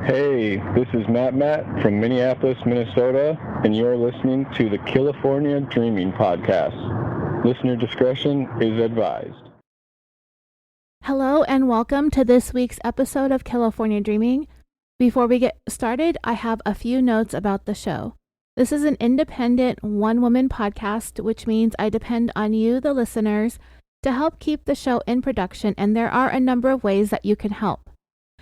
Hey, this is Matt from Minneapolis, Minnesota, and you're listening to the California Dreaming Podcast. Listener discretion is advised. Hello and welcome to this week's episode of California Dreaming. Before we get started, I have a few notes about the show. This is an independent one-woman podcast, which means I depend on you, the listeners, to help keep the show in production, and there are a number of ways that you can help.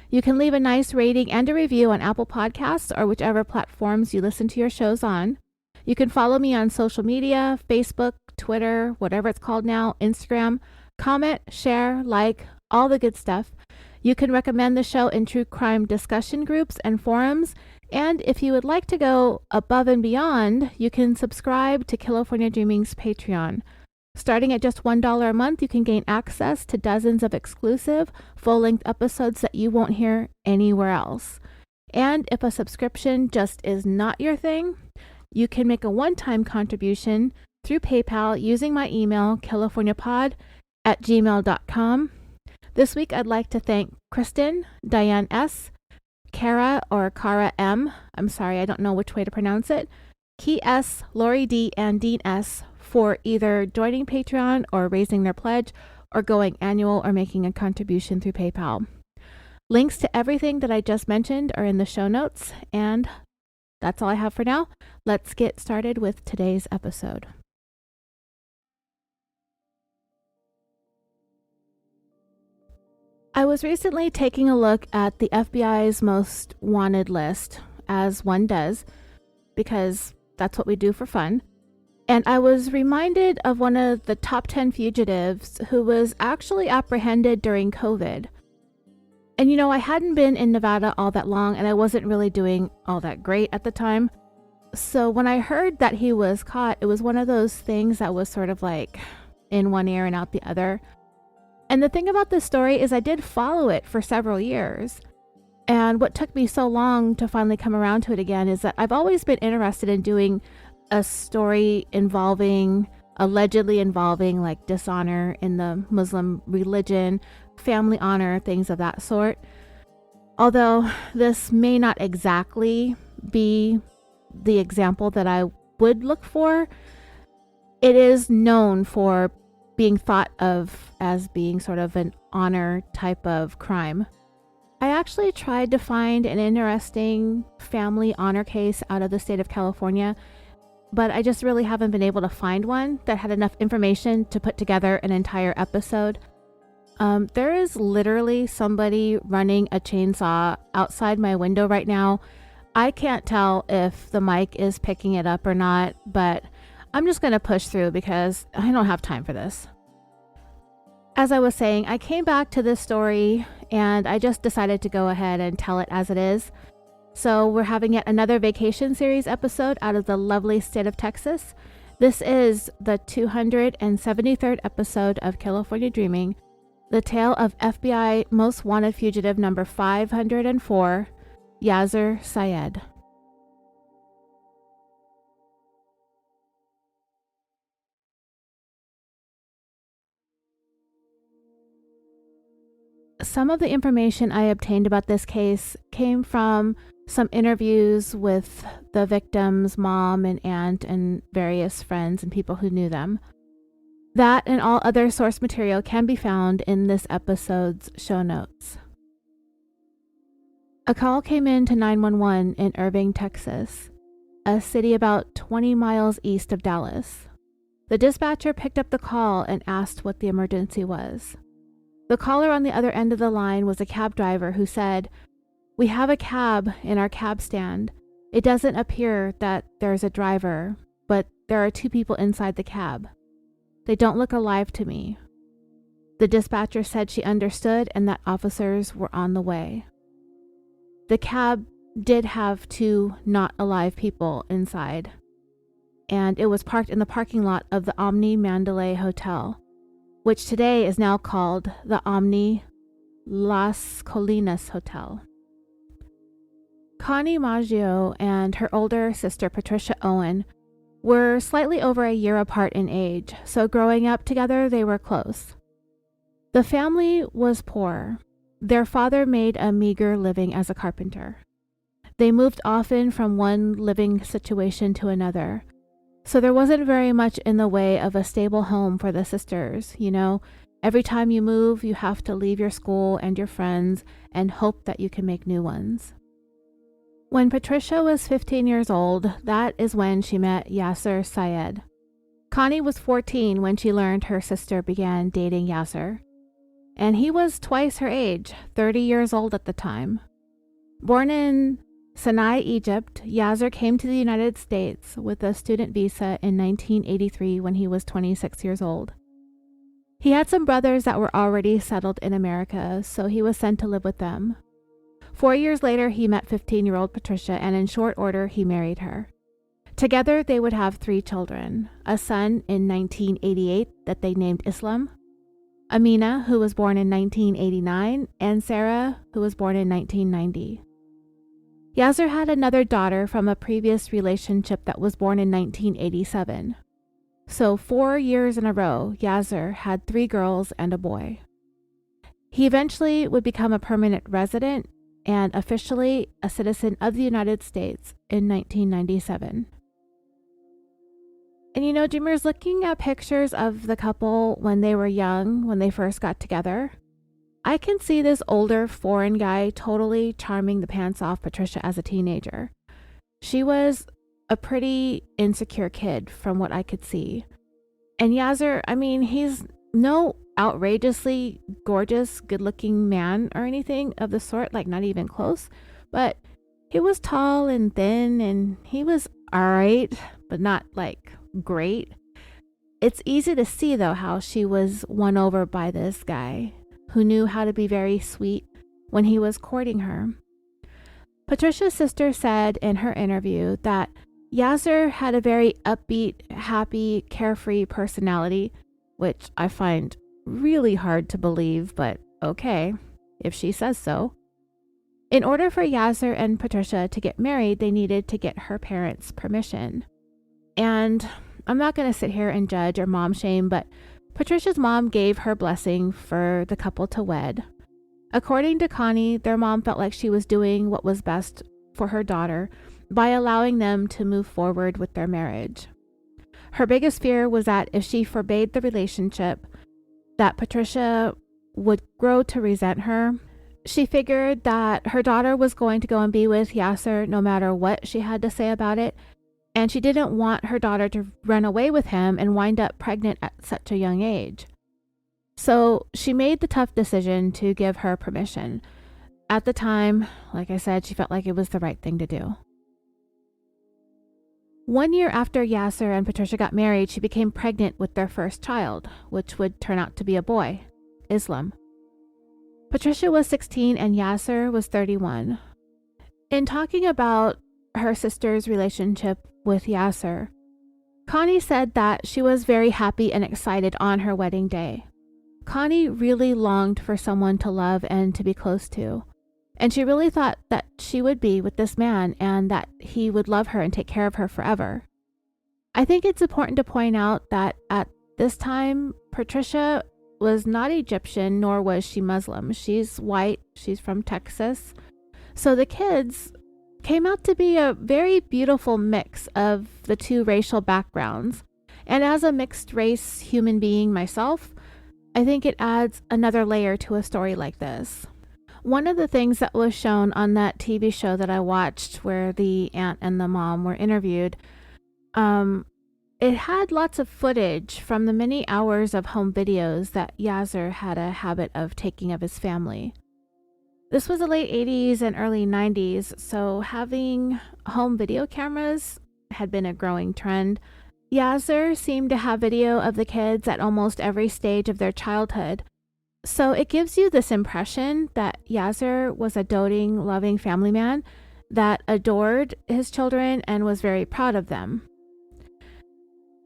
You can leave a nice rating and a review on Apple Podcasts or whichever platforms you listen to your shows on. You can follow me on social media, Facebook, Twitter, whatever it's called now, Instagram. Comment, share, like, all the good stuff. You can recommend the show in true crime discussion groups and forums. And if you would like to go above and beyond, you can subscribe to California Dreaming's Patreon. Starting at just $1 a month, you can gain access to dozens of exclusive, full-length episodes that you won't hear anywhere else. And if a subscription just is not your thing, you can make a one-time contribution through PayPal using my email, californiapod@gmail.com. This week, I'd like to thank Kristen, Diane S., Kara or Kara M., I'm sorry, I don't know which way to pronounce it, Key S., Lori D., and Dean S., for either joining Patreon or raising their pledge or going annual or making a contribution through PayPal. Links to everything that I just mentioned are in the show notes, and that's all I have for now. Let's get started with today's episode. I was recently taking a look at the FBI's most wanted list, as one does, because that's what we do for fun. And I was reminded of one of the top 10 fugitives who was actually apprehended during COVID. And you know, I hadn't been in Nevada all that long, and I wasn't really doing all that great at the time. So when I heard that he was caught, it was one of those things that was sort of like in one ear and out the other. And the thing about this story is I did follow it for several years. And what took me so long to finally come around to it again is that I've always been interested in doing a story allegedly involving like dishonor in the Muslim religion, family honor, things of that sort. Although this may not exactly be the example that I would look for, it is known for being thought of as being sort of an honor type of crime. I actually tried to find an interesting family honor case out of the state of California, but I just really haven't been able to find one that had enough information to put together an entire episode. There is literally somebody running a chainsaw outside my window right now. I can't tell if the mic is picking it up or not, but I'm just going to push through because I don't have time for this. As I was saying, I came back to this story and I just decided to go ahead and tell it as it is. So we're having yet another vacation series episode out of the lovely state of Texas. This is the 273rd episode of California Dreaming, the tale of FBI Most Wanted Fugitive number 504, Yaser Syed. Some of the information I obtained about this case came from some interviews with the victim's mom and aunt and various friends and people who knew them. That and all other source material can be found in this episode's show notes. A call came in to 911 in Irving, Texas, a city about 20 miles east of Dallas. The dispatcher picked up the call and asked what the emergency was. The caller on the other end of the line was a cab driver who said, "We have a cab in our cab stand. It doesn't appear that there's a driver, but there are two people inside the cab. They don't look alive to me." The dispatcher said she understood and that officers were on the way. The cab did have two not alive people inside, and it was parked in the parking lot of the Omni Mandalay Hotel, which today is now called the Omni Las Colinas Hotel. Connie Maggio and her older sister Patricia Owen were slightly over a year apart in age, so growing up together they were close. The family was poor. Their father made a meager living as a carpenter. They moved often from one living situation to another. So there wasn't very much in the way of a stable home for the sisters. Every time you move, you have to leave your school and your friends and hope that you can make new ones. When Patricia was 15 years old, that is when she met Yaser Syed. Connie was 14 when she learned her sister began dating Yaser. And he was twice her age, 30 years old at the time. Born in Sinai, Egypt, Yaser came to the United States with a student visa in 1983 when he was 26 years old. He had some brothers that were already settled in America, so he was sent to live with them. 4 years later, he met 15-year-old Patricia, and in short order, he married her. Together, they would have 3 children, a son in 1988 that they named Islam, Amina, who was born in 1989, and Sarah, who was born in 1990. Yaser had another daughter from a previous relationship that was born in 1987. So 4 years in a row, Yaser had 3 girls and a boy. He eventually would become a permanent resident and officially a citizen of the United States in 1997. And dreamers, looking at pictures of the couple when they were young, when they first got together, I can see this older foreign guy totally charming the pants off Patricia as a teenager. She was a pretty insecure kid from what I could see. And Yaser, he's no outrageously gorgeous, good-looking man or anything of the sort, like not even close, but he was tall and thin and he was all right, but not like great. It's easy to see though how she was won over by this guy who knew how to be very sweet when he was courting her. Patricia's sister said in her interview that Yaser had a very upbeat, happy, carefree personality, which I find really hard to believe, but okay, if she says so. In order for Yaser and Patricia to get married, they needed to get her parents' permission. And I'm not going to sit here and judge or mom shame, but Patricia's mom gave her blessing for the couple to wed. According to Connie, their mom felt like she was doing what was best for her daughter by allowing them to move forward with their marriage. Her biggest fear was that if she forbade the relationship, that Patricia would grow to resent her. She figured that her daughter was going to go and be with Yaser no matter what she had to say about it, and she didn't want her daughter to run away with him and wind up pregnant at such a young age. So she made the tough decision to give her permission. At the time, like I said, she felt like it was the right thing to do. 1 year after Yaser and Patricia got married, she became pregnant with their first child, which would turn out to be a boy, Islam. Patricia was 16 and Yaser was 31. In talking about her sister's relationship with Yaser, Connie said that she was very happy and excited on her wedding day. Connie really longed for someone to love and to be close to, and she really thought that she would be with this man and that he would love her and take care of her forever. I think it's important to point out that at this time, Patricia was not Egyptian, nor was she Muslim. She's white, she's from Texas. So the kids came out to be a very beautiful mix of the two racial backgrounds. And as a mixed race human being myself, I think it adds another layer to a story like this. One of the things that was shown on that TV show that I watched where the aunt and the mom were interviewed, it had lots of footage from the many hours of home videos that Yaser had a habit of taking of his family. This was the late 80s and early 90s, so having home video cameras had been a growing trend. Yaser seemed to have video of the kids at almost every stage of their childhood. So it gives you this impression that Yaser was a doting, loving family man that adored his children and was very proud of them.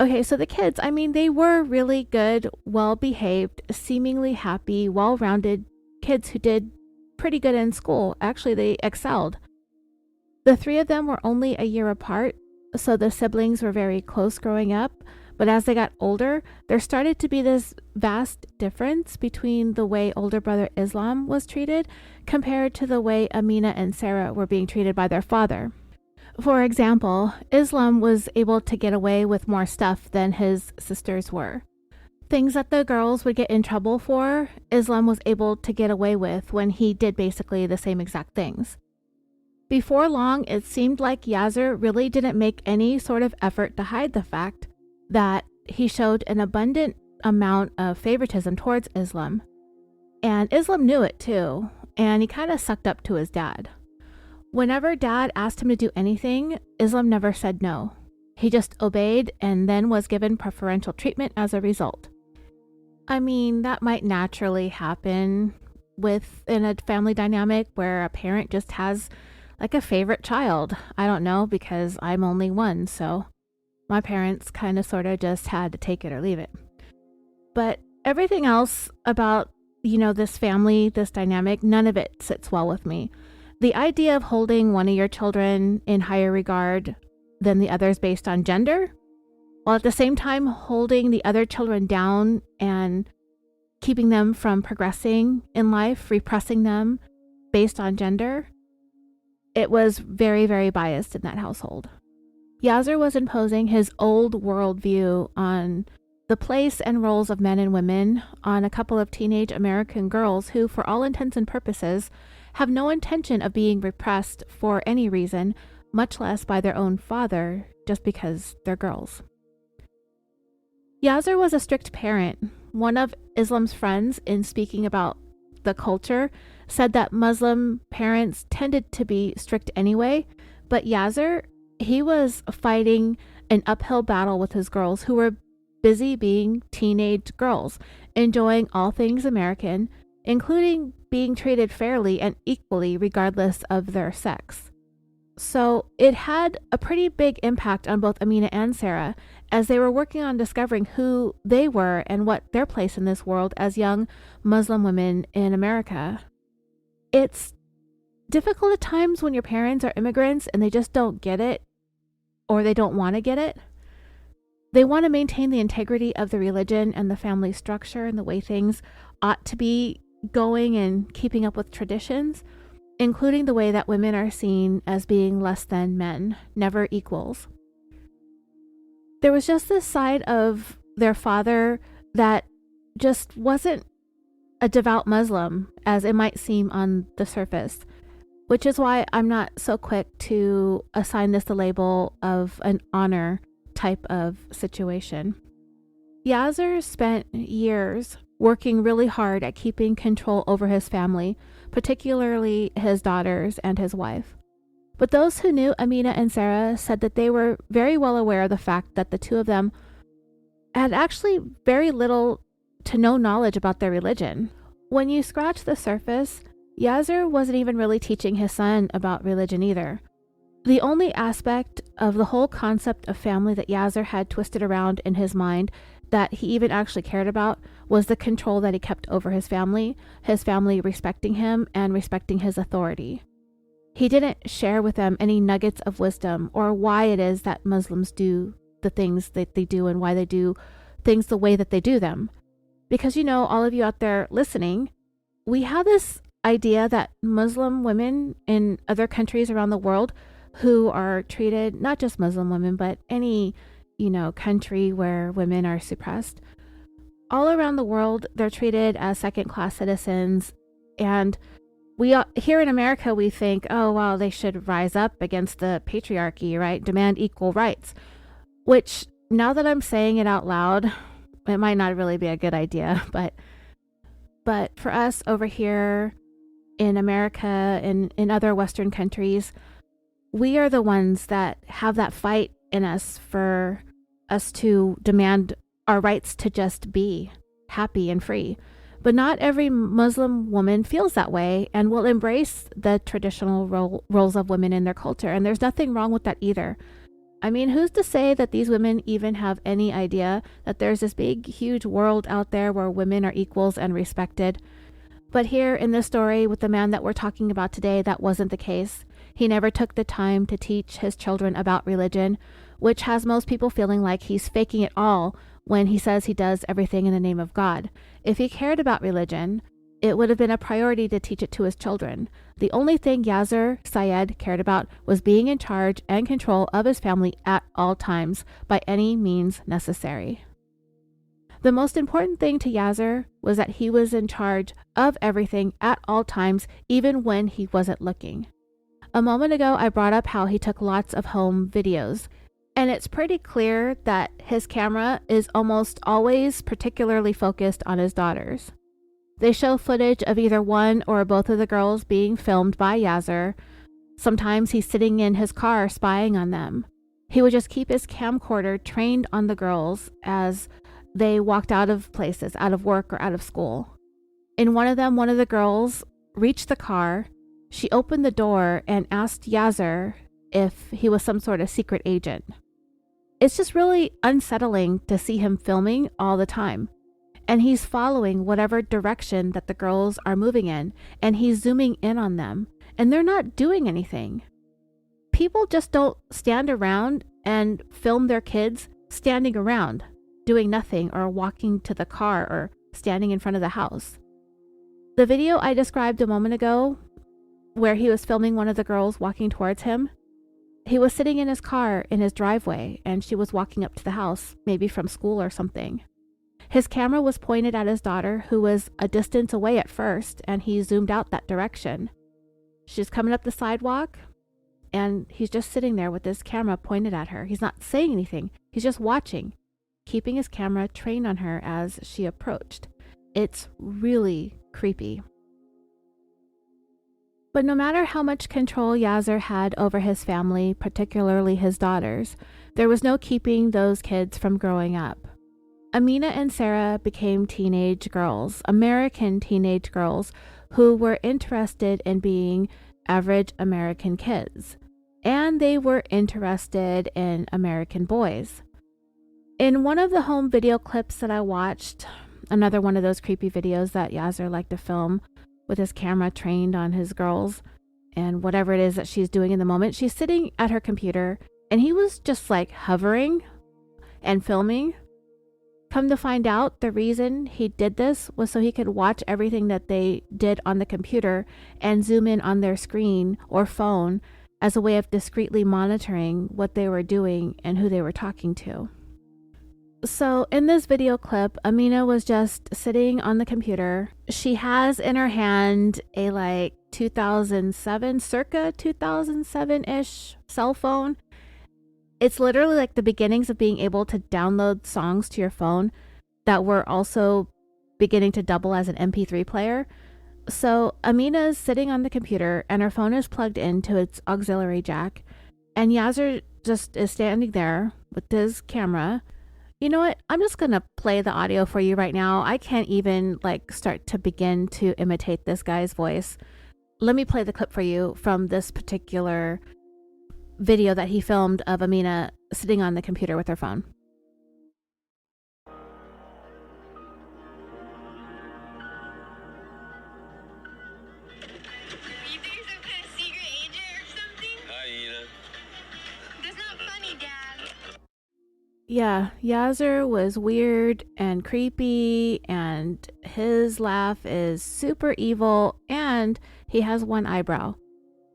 Okay, so the kids, they were really good, well-behaved, seemingly happy, well-rounded kids who did pretty good in school. Actually, they excelled. The 3 of them were only a year apart, so the siblings were very close growing up, But as they got older, there started to be this vast difference between the way older brother Islam was treated compared to the way Amina and Sarah were being treated by their father. For example, Islam was able to get away with more stuff than his sisters were. Things that the girls would get in trouble for, Islam was able to get away with when he did basically the same exact things. Before long, it seemed like Yaser really didn't make any sort of effort to hide the fact that he showed an abundant amount of favoritism towards Islam. And Islam knew it too, and he kind of sucked up to his dad. Whenever dad asked him to do anything, Islam never said no. He just obeyed and then was given preferential treatment as a result. I mean, that might naturally happen within a family dynamic where a parent just has like a favorite child. I don't know, because I'm only one, so my parents kind of sort of just had to take it or leave it. But everything else about, this family, this dynamic, none of it sits well with me. The idea of holding one of your children in higher regard than the others based on gender, while at the same time holding the other children down and keeping them from progressing in life, repressing them based on gender, it was very, very biased in that household. Yaser was imposing his old worldview on the place and roles of men and women on a couple of teenage American girls who, for all intents and purposes, have no intention of being repressed for any reason, much less by their own father, just because they're girls. Yaser was a strict parent. One of Islam's friends, in speaking about the culture, said that Muslim parents tended to be strict anyway, but Yaser, he was fighting an uphill battle with his girls who were busy being teenage girls, enjoying all things American, including being treated fairly and equally regardless of their sex. So it had a pretty big impact on both Amina and Sarah as they were working on discovering who they were and what their place in this world as young Muslim women in America. It's difficult at times when your parents are immigrants and they just don't get it, or they don't want to get it. They want to maintain the integrity of the religion and the family structure and the way things ought to be going and keeping up with traditions, including the way that women are seen as being less than men, never equals. There was just this side of their father that just wasn't a devout Muslim, as it might seem on the surface, which is why I'm not so quick to assign this the label of an honor type of situation. Yaser spent years working really hard at keeping control over his family, particularly his daughters and his wife. But those who knew Amina and Sarah said that they were very well aware of the fact that the two of them had actually very little to no knowledge about their religion. When you scratch the surface, Yaser wasn't even really teaching his son about religion either. The only aspect of the whole concept of family that Yaser had twisted around in his mind that he even actually cared about was the control that he kept over his family respecting him and respecting his authority. He didn't share with them any nuggets of wisdom or why it is that Muslims do the things that they do and why they do things the way that they do them. Because, all of you out there listening, we have this idea that Muslim women in other countries around the world who are treated, not just Muslim women, but any, country where women are suppressed. All around the world, they're treated as second-class citizens. And we here in America, we think, oh, well, they should rise up against the patriarchy, right? Demand equal rights, which now that I'm saying it out loud, it might not really be a good idea. But for us over here in America and in other Western countries, we are the ones that have that fight in us for us to demand our rights to just be happy and free. But not every Muslim woman feels that way and will embrace the traditional roles of women in their culture. And there's nothing wrong with that either. I mean, who's to say that these women even have any idea that there's this big, huge world out there where women are equals and respected? But here in this story with the man that we're talking about today, that wasn't the case. He never took the time to teach his children about religion, which has most people feeling like he's faking it all when he says he does everything in the name of God. If he cared about religion, it would have been a priority to teach it to his children. The only thing Yaser Syed cared about was being in charge and control of his family at all times, by any means necessary. The most important thing to Yaser was that he was in charge of everything at all times, even when he wasn't looking. A moment ago, I brought up how he took lots of home videos, and it's pretty clear that his camera is almost always particularly focused on his daughters. They show footage of either one or both of the girls being filmed by Yaser. Sometimes he's sitting in his car spying on them. He would just keep his camcorder trained on the girls as they walked out of places, out of work or out of school. In one of them, one of the girls reached the car. She opened the door and asked Yaser if he was some sort of secret agent. It's just really unsettling to see him filming all the time. And he's following whatever direction that the girls are moving in, and he's zooming in on them, and they're not doing anything. People just don't stand around and film their kids standing around, doing nothing, or walking to the car, or standing in front of the house. The video I described a moment ago, where he was filming one of the girls walking towards him, he was sitting in his car in his driveway, and she was walking up to the house, maybe from school or something. His camera was pointed at his daughter, who was a distance away at first, and he zoomed out that direction. She's coming up the sidewalk, and he's just sitting there with his camera pointed at her. He's not saying anything. He's just watching, keeping his camera trained on her as she approached. It's really creepy. But no matter how much control Yaser had over his family, particularly his daughters, there was no keeping those kids from growing up. Amina and Sarah became teenage girls, American teenage girls, who were interested in being average American kids, and they were interested in American boys. In one of the home video clips that I watched, another one of those creepy videos that Yaser liked to film with his camera trained on his girls and whatever it is that she's doing in the moment, she's sitting at her computer, and he was just like hovering and filming. Come to find out, the reason he did this was so he could watch everything that they did on the computer and zoom in on their screen or phone as a way of discreetly monitoring what they were doing and who they were talking to. So in this video clip, Amina was just sitting on the computer. She has in her hand a circa 2007-ish cell phone. It's literally like the beginnings of being able to download songs to your phone that were also beginning to double as an MP3 player. So Amina's sitting on the computer and her phone is plugged into its auxiliary jack, and Yaser just is standing there with his camera. You know what? I'm just going to play the audio for you right now. I can't even start to begin to imitate this guy's voice. Let me play the clip for you from this particular video that he filmed of Amina sitting on the computer with her phone. You think you're some kind of secret agent or something? Hi, Ina. That's not funny, Dad. Yeah, Yaser was weird and creepy, and his laugh is super evil, and he has one eyebrow.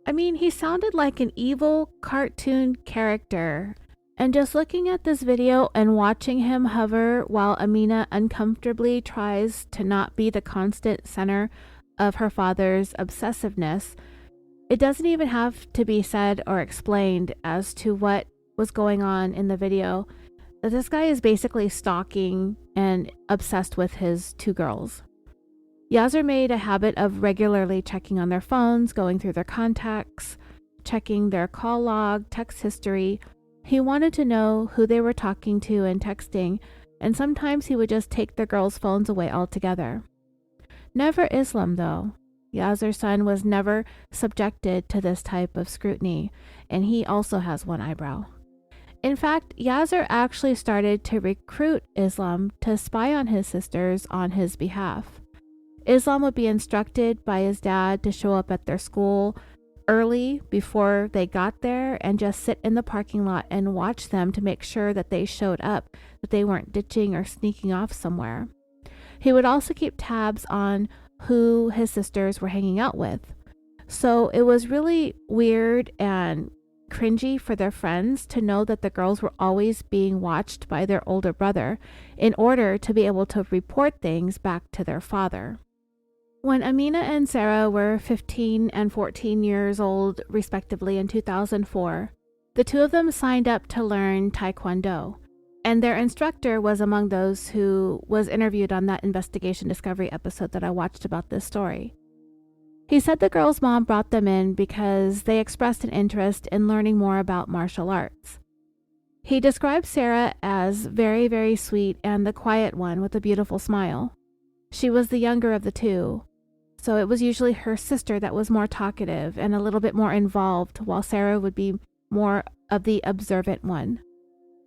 I mean, he sounded like an evil cartoon character. And just looking at this video and watching him hover while Amina uncomfortably tries to not be the constant center of her father's obsessiveness, it doesn't even have to be said or explained as to what was going on in the video. This guy is basically stalking and obsessed with his two girls. Yaser made a habit of regularly checking on their phones, going through their contacts, checking their call log, text history. He wanted to know who they were talking to and texting, and sometimes he would just take the girls' phones away altogether. Never Islam, though. Yaser's son was never subjected to this type of scrutiny, and he also has one eyebrow. In fact, Yaser actually started to recruit Islam to spy on his sisters on his behalf. Islam would be instructed by his dad to show up at their school early before they got there and just sit in the parking lot and watch them to make sure that they showed up, that they weren't ditching or sneaking off somewhere. He would also keep tabs on who his sisters were hanging out with. So it was really weird and cringy for their friends to know that the girls were always being watched by their older brother in order to be able to report things back to their father. When Amina and Sarah were 15 and 14 years old, respectively, in 2004, the two of them signed up to learn Taekwondo, and their instructor was among those who was interviewed on that Investigation Discovery episode that I watched about this story. He said the girls' mom brought them in because they expressed an interest in learning more about martial arts. He described Sarah as very, very sweet and the quiet one with a beautiful smile. She was the younger of the two, so it was usually her sister that was more talkative and a little bit more involved, while Sarah would be more of the observant one.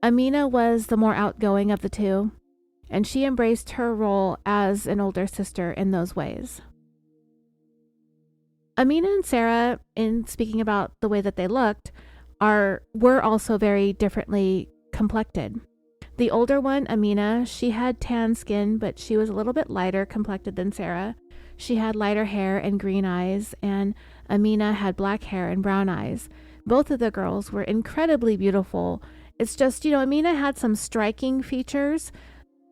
Amina was the more outgoing of the two, and she embraced her role as an older sister in those ways. Amina and Sarah, in speaking about the way that they looked, were also very differently complected. The older one, Amina, she had tan skin, but she was a little bit lighter complected than Sarah. She had lighter hair and green eyes, and Amina had black hair and brown eyes. Both of the girls were incredibly beautiful. It's just, Amina had some striking features.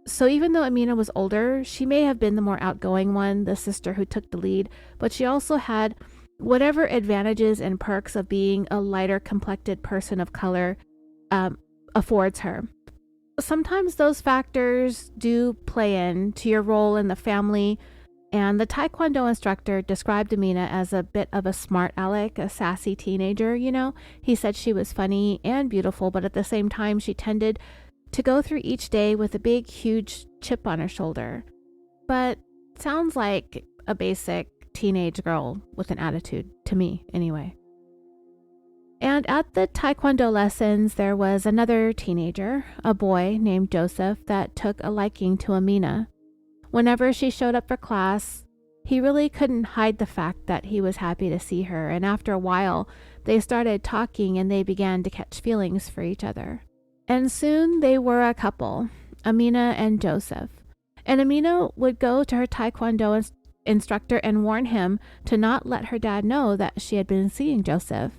So even though Amina was older, she may have been the more outgoing one, the sister who took the lead, but she also had whatever advantages and perks of being a lighter complected person of color affords her. Sometimes those factors do play into your role in the family, and the Taekwondo instructor described Amina as a bit of a smart aleck, a sassy teenager, He said she was funny and beautiful, but at the same time she tended to go through each day with a big, huge chip on her shoulder. But sounds like a basic teenage girl with an attitude, to me anyway. And at the Taekwondo lessons, there was another teenager, a boy named Joseph, that took a liking to Amina. Whenever she showed up for class, he really couldn't hide the fact that he was happy to see her, and after a while, they started talking and they began to catch feelings for each other. And soon they were a couple, Amina and Joseph. And Amina would go to her Taekwondo instructor and warn him to not let her dad know that she had been seeing Joseph.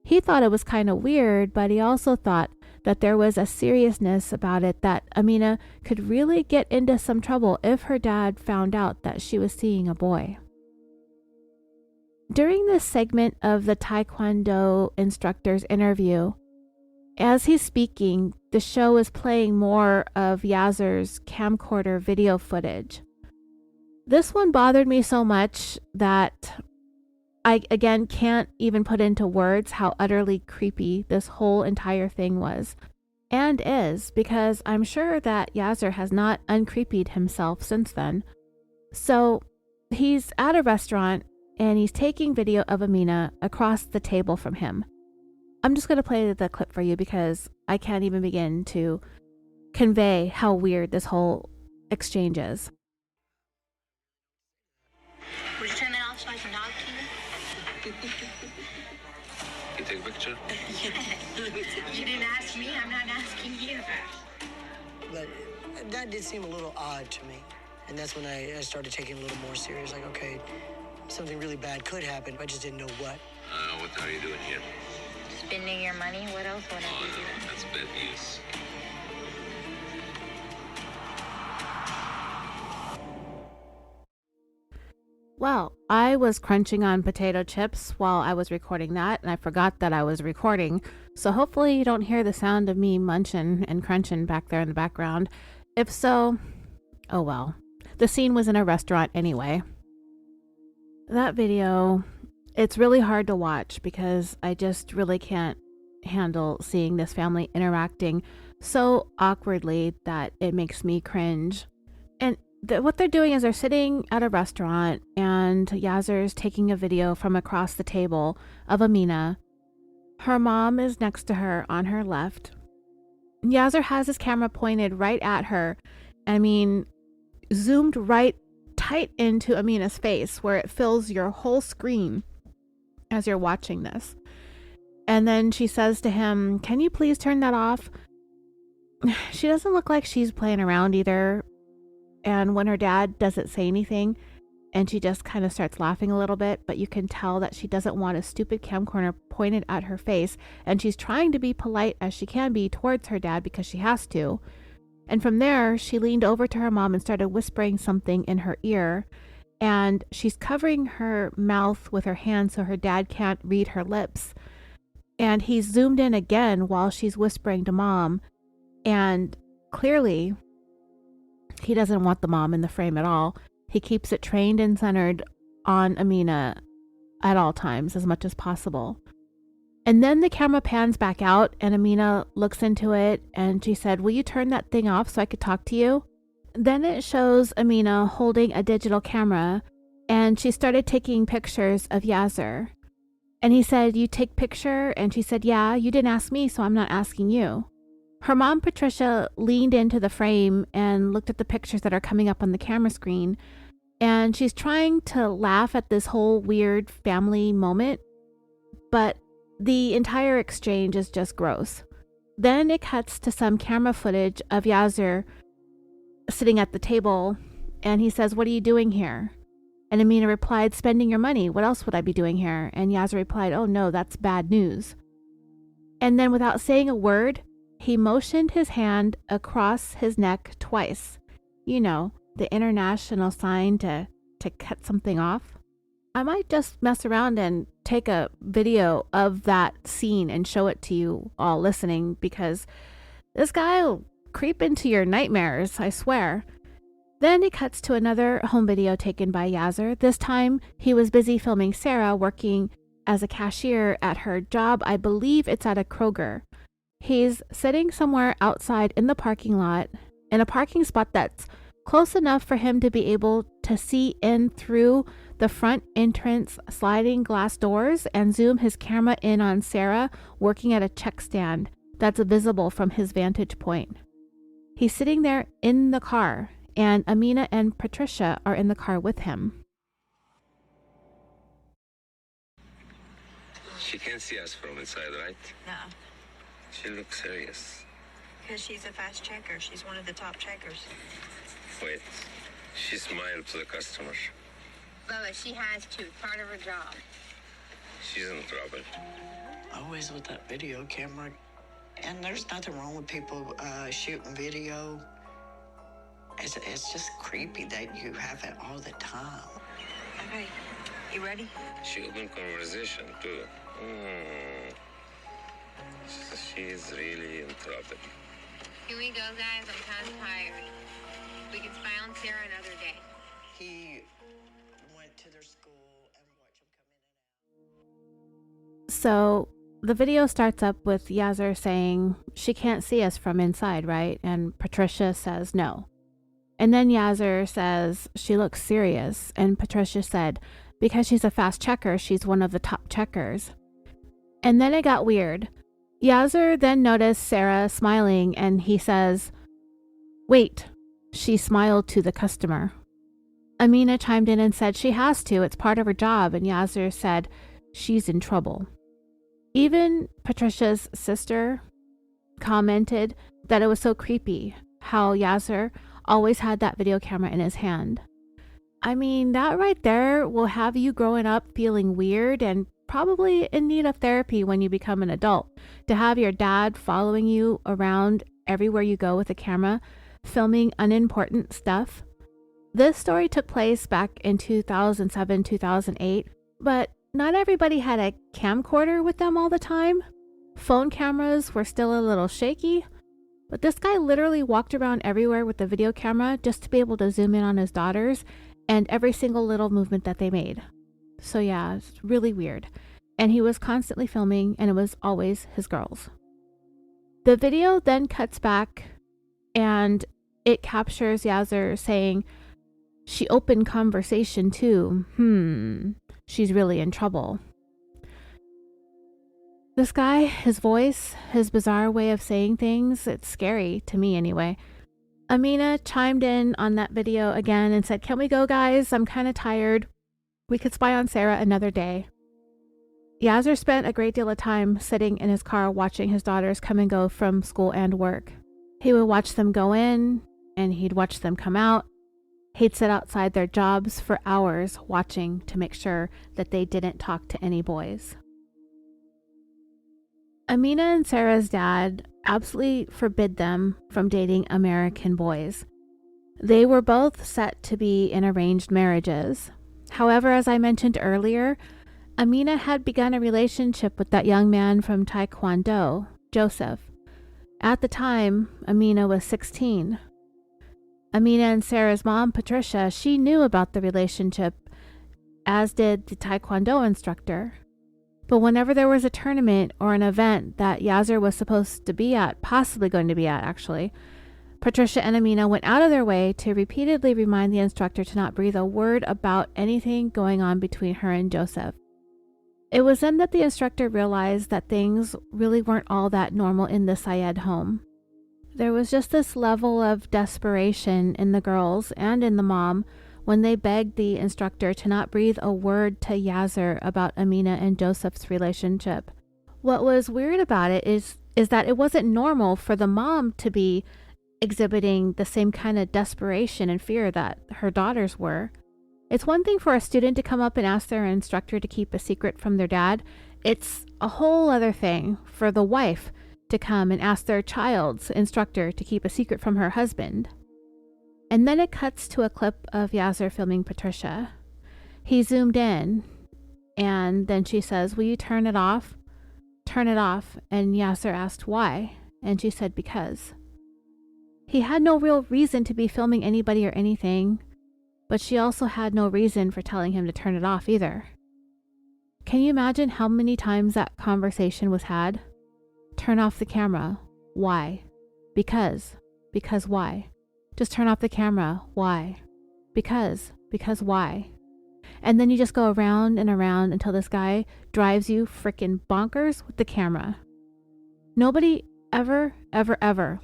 He thought it was kind of weird, but he also thought that there was a seriousness about it, that Amina could really get into some trouble if her dad found out that she was seeing a boy. During this segment of the Taekwondo instructor's interview, as he's speaking, the show is playing more of Yaser's camcorder video footage. This one bothered me so much that I, again, can't even put into words how utterly creepy this whole entire thing was. And is, because I'm sure that Yaser has not uncreepied himself since then. So he's at a restaurant and he's taking video of Amina across the table from him. I'm just going to play the clip for you because I can't even begin to convey how weird this whole exchange is. Would you turn that off so I can talk to you? You take a picture? You didn't ask me, I'm not asking you. But that did seem a little odd to me. And that's when I started taking it a little more serious. Like, okay, something really bad could happen. I just didn't know what. What are you doing here? Spending your money? What else would I Oh, be no, doing? that's bad news. Well, I was crunching on potato chips while I was recording that, and I forgot that I was recording, so hopefully you don't hear the sound of me munching and crunching back there in the background. If so, oh well. The scene was in a restaurant anyway. That video, it's really hard to watch because I just really can't handle seeing this family interacting so awkwardly that it makes me cringe. And what they're doing is they're sitting at a restaurant and Yaser's taking a video from across the table of Amina. Her mom is next to her on her left. Yaser has his camera pointed right at her. I mean, zoomed right tight into Amina's face where it fills your whole screen as you're watching this. And then she says to him, "Can you please turn that off?" She doesn't look like she's playing around either. And when her dad doesn't say anything, and she just kind of starts laughing a little bit, but you can tell that she doesn't want a stupid camcorder pointed at her face, and she's trying to be polite as she can be towards her dad because she has to. And from there, she leaned over to her mom and started whispering something in her ear, and she's covering her mouth with her hand so her dad can't read her lips. And he's zoomed in again while she's whispering to mom, and clearly he doesn't want the mom in the frame at all. He keeps it trained and centered on Amina at all times as much as possible. And then the camera pans back out and Amina looks into it and she said, "Will you turn that thing off so I could talk to you?" Then it shows Amina holding a digital camera and she started taking pictures of Yaser. And he said, "You take picture?" And she said, "Yeah, you didn't ask me, so I'm not asking you." Her mom, Patricia, leaned into the frame and looked at the pictures that are coming up on the camera screen. And she's trying to laugh at this whole weird family moment, but the entire exchange is just gross. Then it cuts to some camera footage of Yaser sitting at the table, and he says, "What are you doing here?" And Amina replied, "Spending your money. What else would I be doing here?" And Yaser replied, "Oh no, that's bad news." And then without saying a word, he motioned his hand across his neck twice. You know, the international sign to cut something off. I might just mess around and take a video of that scene and show it to you all listening, because this guy will creep into your nightmares, I swear. Then it cuts to another home video taken by Yaser. This time he was busy filming Sarah working as a cashier at her job. I believe it's at a Kroger. He's sitting somewhere outside in the parking lot, in a parking spot that's close enough for him to be able to see in through the front entrance sliding glass doors and zoom his camera in on Sarah working at a check stand that's visible from his vantage point. He's sitting there in the car, and Amina and Patricia are in the car with him. She can't see us from inside, right? No, She looks serious. because she's a fast checker. She's one of the top checkers. Wait, she smiled to the customer. Bubba, she has to. Part of her job. She's in trouble. Always with that video camera. And there's nothing wrong with people shooting video. It's just creepy that you have it all the time. Okay, you ready? She opened conversation too. She's really in trouble. Here we go, guys. I'm kind of tired. We can spy on Sarah another day. He went to their school and watched them come in and out. So the video starts up with Yaser saying, "She can't see us from inside, right?" And Patricia says no. And then Yaser says, "She looks serious." And Patricia said, "Because she's a fast checker, she's one of the top checkers." And then it got weird. Yaser then noticed Sarah smiling and he says, "Wait." She smiled to the customer. Amina chimed in and said she has to. It's part of her job. And Yaser said she's in trouble. Even Patricia's sister commented that it was so creepy how Yaser always had that video camera in his hand. I mean, that right there will have you growing up feeling weird and probably in need of therapy when you become an adult. To have your dad following you around everywhere you go with a camera, filming unimportant stuff. This story took place back in 2007, 2008, but not everybody had a camcorder with them all the time. Phone cameras were still a little shaky, but this guy literally walked around everywhere with the video camera just to be able to zoom in on his daughters and every single little movement that they made. So yeah, it's really weird. And he was constantly filming, and it was always his girls. The video then cuts back and it captures Yaser saying, "She opened conversation too. She's really in trouble." This guy, his voice, his bizarre way of saying things, it's scary to me anyway. Amina chimed in on that video again and said, "Can we go, guys? I'm kind of tired. We could spy on Sarah another day." Yaser spent a great deal of time sitting in his car watching his daughters come and go from school and work. He would watch them go in and he'd watch them come out. He'd sit outside their jobs for hours watching to make sure that they didn't talk to any boys. Amina and Sarah's dad absolutely forbid them from dating American boys. They were both set to be in arranged marriages. However, as I mentioned earlier, Amina had begun a relationship with that young man from Taekwondo, Joseph. At the time, Amina was 16. Amina and Sarah's mom, Patricia, she knew about the relationship, as did the Taekwondo instructor. But whenever there was a tournament or an event that Yaser was supposed to be at, possibly going to be at actually, Patricia and Amina went out of their way to repeatedly remind the instructor to not breathe a word about anything going on between her and Joseph. It was then that the instructor realized that things really weren't all that normal in the Syed home. There was just this level of desperation in the girls and in the mom when they begged the instructor to not breathe a word to Yaser about Amina and Joseph's relationship. What was weird about it is that it wasn't normal for the mom to be exhibiting the same kind of desperation and fear that her daughters were. It's one thing for a student to come up and ask their instructor to keep a secret from their dad. It's a whole other thing for the wife to come and ask their child's instructor to keep a secret from her husband. And then it cuts to a clip of Yaser filming Patricia. He zoomed in, and then she says, "Will you turn it off?" "Turn it off." And Yaser asked why, and she said because. He had no real reason to be filming anybody or anything, but she also had no reason for telling him to turn it off either. Can you imagine how many times that conversation was had? Turn off the camera. Why? Because. Because why? Just turn off the camera. Why? Because why? And then you just go around and around until this guy drives you frickin' bonkers with the camera. Nobody ever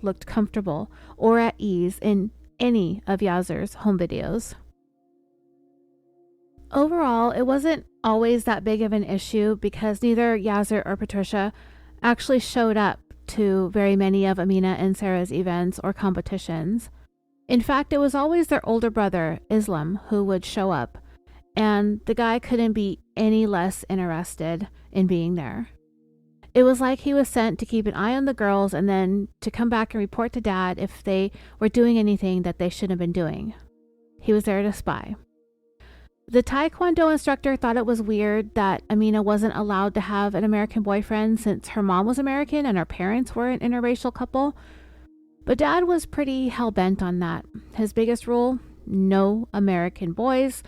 looked comfortable or at ease in any of Yaser's home videos. Overall, it wasn't always that big of an issue because neither Yaser or Patricia actually showed up to very many of Amina and Sarah's events or competitions. In fact, it was always their older brother, Islam, who would show up, and the guy couldn't be any less interested in being there. It was like he was sent to keep an eye on the girls and then to come back and report to Dad if they were doing anything that they shouldn't have been doing. He was there to spy. The Taekwondo instructor thought it was weird that Amina wasn't allowed to have an American boyfriend since her mom was American and her parents were an interracial couple. But Dad was pretty hell-bent on that. His biggest rule, no American boys,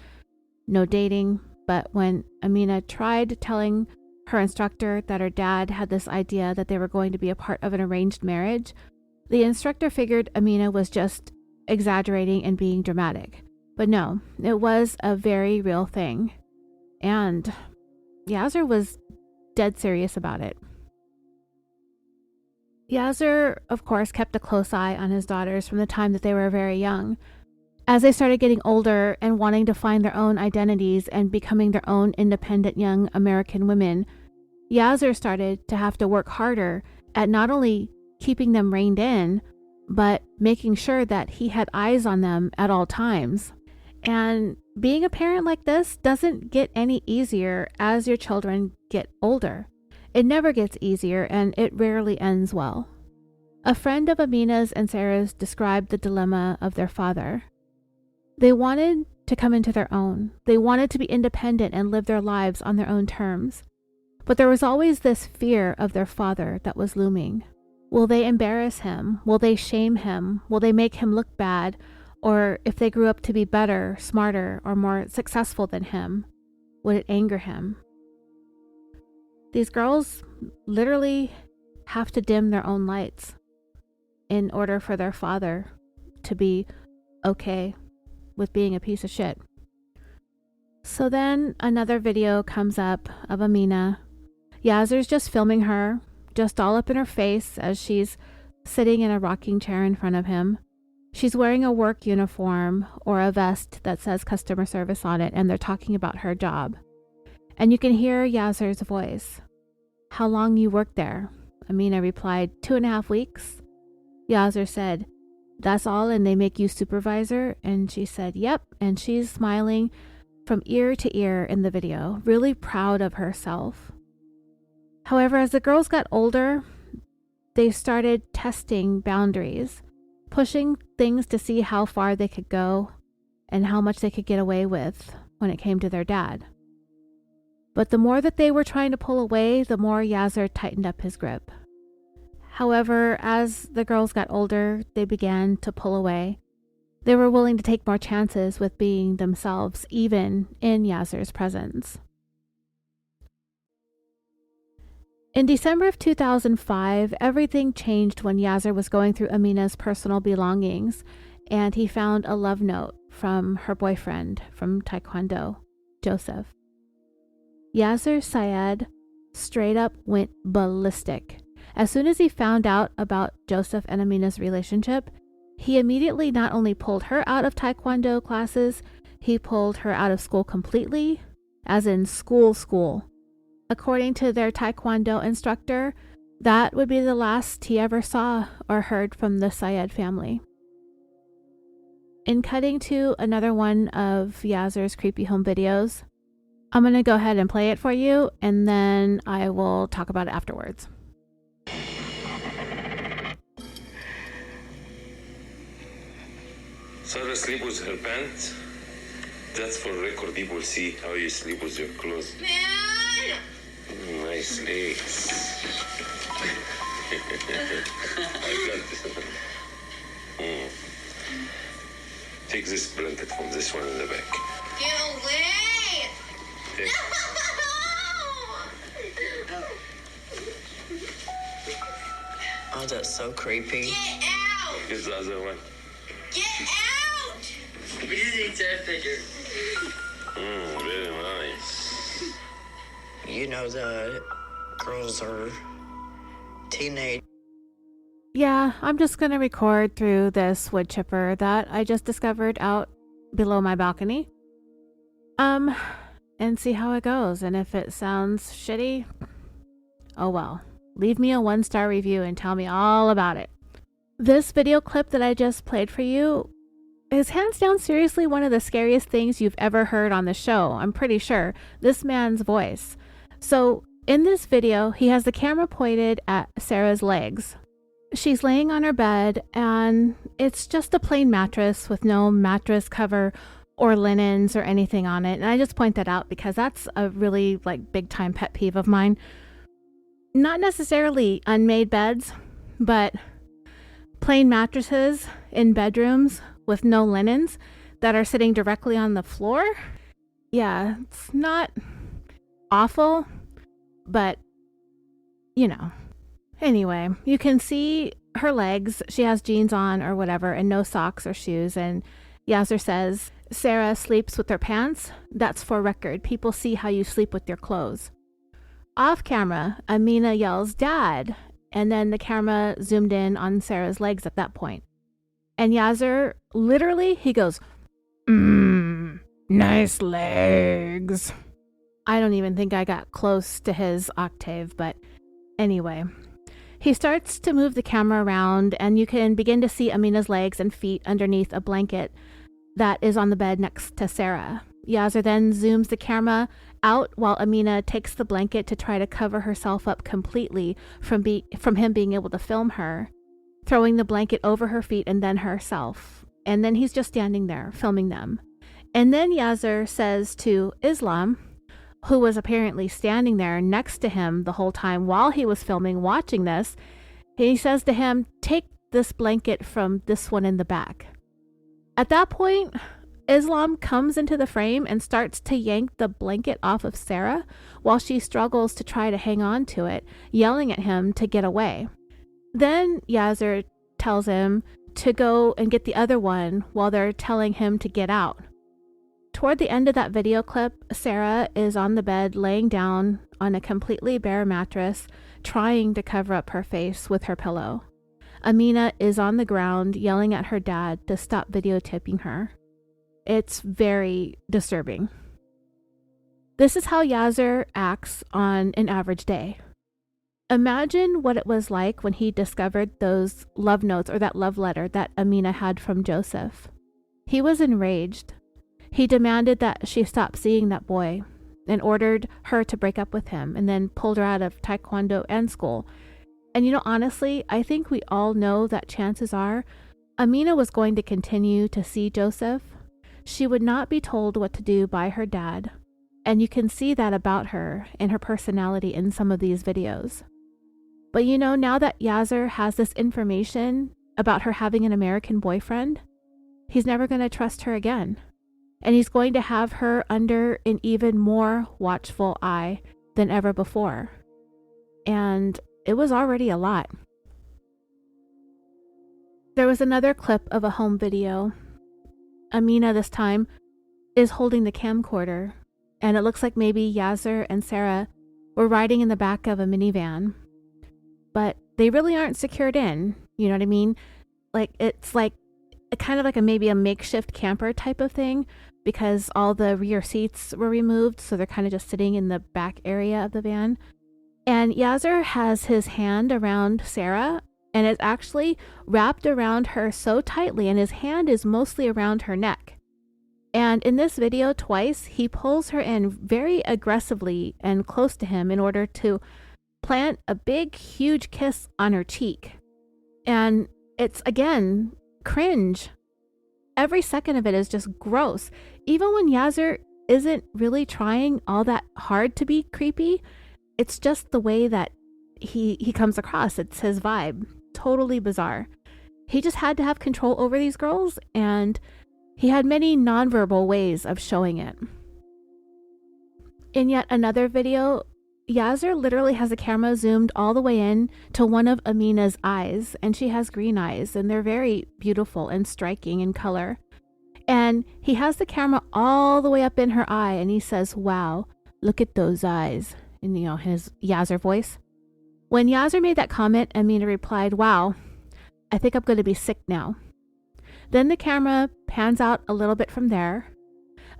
no dating. But when Amina tried telling her instructor that her dad had this idea that they were going to be a part of an arranged marriage, the instructor figured Amina was just exaggerating and being dramatic. But no, it was a very real thing. And Yaser was dead serious about it. Yaser, of course, kept a close eye on his daughters from the time that they were very young. As they started getting older and wanting to find their own identities and becoming their own independent young American women, Yaser started to have to work harder at not only keeping them reined in, but making sure that he had eyes on them at all times. And being a parent like this doesn't get any easier as your children get older. It never gets easier, and it rarely ends well. A friend of Amina's and Sarah's described the dilemma of their father. They wanted to come into their own. They wanted to be independent and live their lives on their own terms. But there was always this fear of their father that was looming. Will they embarrass him? Will they shame him? Will they make him look bad? Or if they grew up to be better, smarter, or more successful than him, would it anger him? These girls literally have to dim their own lights in order for their father to be okay with being a piece of shit. So then another video comes up of Amina. Yaser's just filming her, just all up in her face as she's sitting in a rocking chair in front of him. She's wearing a work uniform or a vest that says customer service on it, and they're talking about her job. And you can hear Yaser's voice. How long you worked there? Amina replied, 2.5 weeks. Yaser said, that's all, and they make you supervisor? And she said, yep. And she's smiling from ear to ear in the video, really proud of herself. However, as the girls got older, they started testing boundaries, pushing things to see how far they could go and how much they could get away with when it came to their dad. But the more that they were trying to pull away, the more Yaser tightened up his grip. However, as the girls got older, they began to pull away. They were willing to take more chances with being themselves, even in Yaser's presence. In December of 2005, everything changed when Yaser was going through Amina's personal belongings, and he found a love note from her boyfriend from Taekwondo, Joseph. Yaser Syed straight up went ballistic. As soon as he found out about Joseph and Amina's relationship, he immediately not only pulled her out of Taekwondo classes, he pulled her out of school completely, as in school. According to their Taekwondo instructor, that would be the last he ever saw or heard from the Syed family. In cutting to another one of Yaser's creepy home videos, I'm going to go ahead and play it for you, and then I will talk about it afterwards. Sarah sleep with her pants. That's for record. People see how you sleep with your clothes. Man! Nice legs. I got this. Take this blanket from this one in the back. Get away! Take. Oh, that's so creepy. Get out! Here's the other one. Get out! We just need to figure. Very nice. You know, the girls are teenage. Yeah, I'm just going to record through this wood chipper that I just discovered out below my balcony. And see how it goes. And if it sounds shitty, oh well. Leave me a 1-star review and tell me all about it. This video clip that I just played for you is hands down seriously one of the scariest things you've ever heard on the show. I'm pretty sure. This man's voice. So in this video, he has the camera pointed at Sarah's legs. She's laying on her bed, and it's just a plain mattress with no mattress cover or linens or anything on it. And I just point that out because that's a really big time pet peeve of mine. Not necessarily unmade beds, but plain mattresses in bedrooms with no linens that are sitting directly on the floor. Yeah, it's not awful, but you know. Anyway, you can see her legs. She has jeans on or whatever and no socks or shoes. And Yaser says, Sarah sleeps with her pants. That's for record. People see how you sleep with your clothes. Off camera, Amina yells, Dad. And then the camera zoomed in on Sarah's legs at that point. And Yaser, literally, he goes, nice legs. I don't even think I got close to his octave, but anyway. He starts to move the camera around, and you can begin to see Amina's legs and feet underneath a blanket that is on the bed next to Sarah. Yaser then zooms the camera out while Amina takes the blanket to try to cover herself up completely from him being able to film her, throwing the blanket over her feet and then herself. And then he's just standing there filming them. And then Yaser says to Islam, who was apparently standing there next to him the whole time while he was filming, watching this, he says to him, take this blanket from this one in the back. At that point, Islam comes into the frame and starts to yank the blanket off of Sarah while she struggles to try to hang on to it, yelling at him to get away. Then Yaser tells him to go and get the other one while they're telling him to get out. Toward the end of that video clip, Sarah is on the bed laying down on a completely bare mattress, trying to cover up her face with her pillow. Amina is on the ground yelling at her dad to stop videotaping her. It's very disturbing. This is how Yaser acts on an average day. Imagine what it was like when he discovered those love notes or that love letter that Amina had from Joseph. He was enraged. He demanded that she stop seeing that boy and ordered her to break up with him and then pulled her out of taekwondo and school. And honestly, I think we all know that chances are Amina was going to continue to see Joseph. She would not be told what to do by her dad. And you can see that about her and her personality in some of these videos. But now that Yaser has this information about her having an American boyfriend, he's never going to trust her again. And he's going to have her under an even more watchful eye than ever before. And it was already a lot. There was another clip of a home video. Amina this time is holding the camcorder, and it looks like maybe Yaser and Sarah were riding in the back of a minivan. But they really aren't secured in, you know what I mean? Like, it's like kind of like maybe a makeshift camper type of thing, because all the rear seats were removed, so they're kind of just sitting in the back area of the van. And Yaser has his hand around Sarah, and it's actually wrapped around her so tightly, and his hand is mostly around her neck. And in this video twice, he pulls her in very aggressively and close to him in order to plant a big, huge kiss on her cheek. And it's, again, cringe. Every second of it is just gross. Even when Yaser isn't really trying all that hard to be creepy, it's just the way that he comes across. It's his vibe. Totally bizarre. He just had to have control over these girls, and he had many nonverbal ways of showing it. In yet another video, Yaser literally has the camera zoomed all the way in to one of Amina's eyes, and she has green eyes, and they're very beautiful and striking in color. And he has the camera all the way up in her eye, and he says, "Wow, look at those eyes," in his Yaser voice. When Yaser made that comment, Amina replied, "Wow, I think I'm going to be sick now." Then the camera pans out a little bit from there.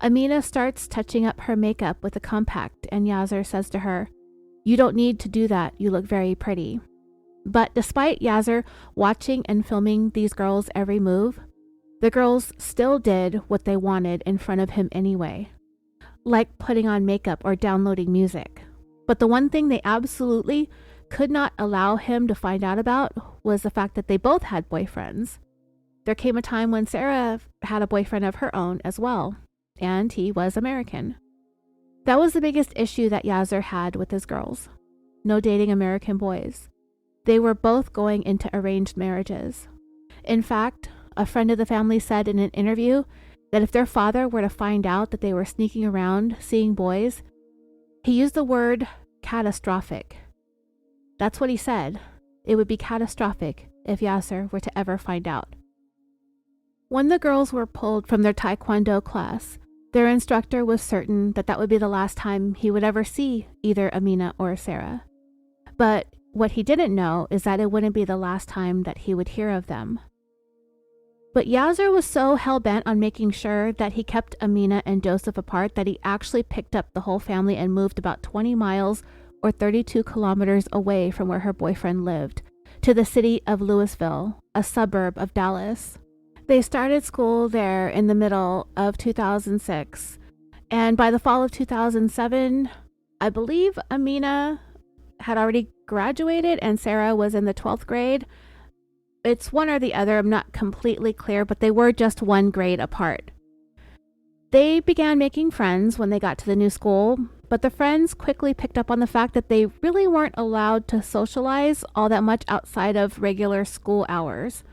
Amina starts touching up her makeup with a compact, and Yaser says to her, "You don't need to do that. You look very pretty." But despite Yaser watching and filming these girls' every move, the girls still did what they wanted in front of him anyway, like putting on makeup or downloading music. But the one thing they absolutely could not allow him to find out about was the fact that they both had boyfriends. There came a time when Sarah had a boyfriend of her own as well, and he was American. That was the biggest issue that Yaser had with his girls. No dating American boys. They were both going into arranged marriages. In fact, a friend of the family said in an interview that if their father were to find out that they were sneaking around seeing boys, he used the word catastrophic. That's what he said. It would be catastrophic if Yaser were to ever find out. When the girls were pulled from their taekwondo class, their instructor was certain that that would be the last time he would ever see either Amina or Sarah. But what he didn't know is that it wouldn't be the last time that he would hear of them. But Yaser was so hell-bent on making sure that he kept Amina and Joseph apart that he actually picked up the whole family and moved about 20 miles or 32 kilometers away from where her boyfriend lived, to the city of Lewisville, a suburb of Dallas. They started school there in the middle of 2006, and by the fall of 2007, I believe Amina had already graduated and Sarah was in the 12th grade. It's one or the other, I'm not completely clear, but they were just one grade apart. They began making friends when they got to the new school, but the friends quickly picked up on the fact that they really weren't allowed to socialize all that much outside of regular school hours.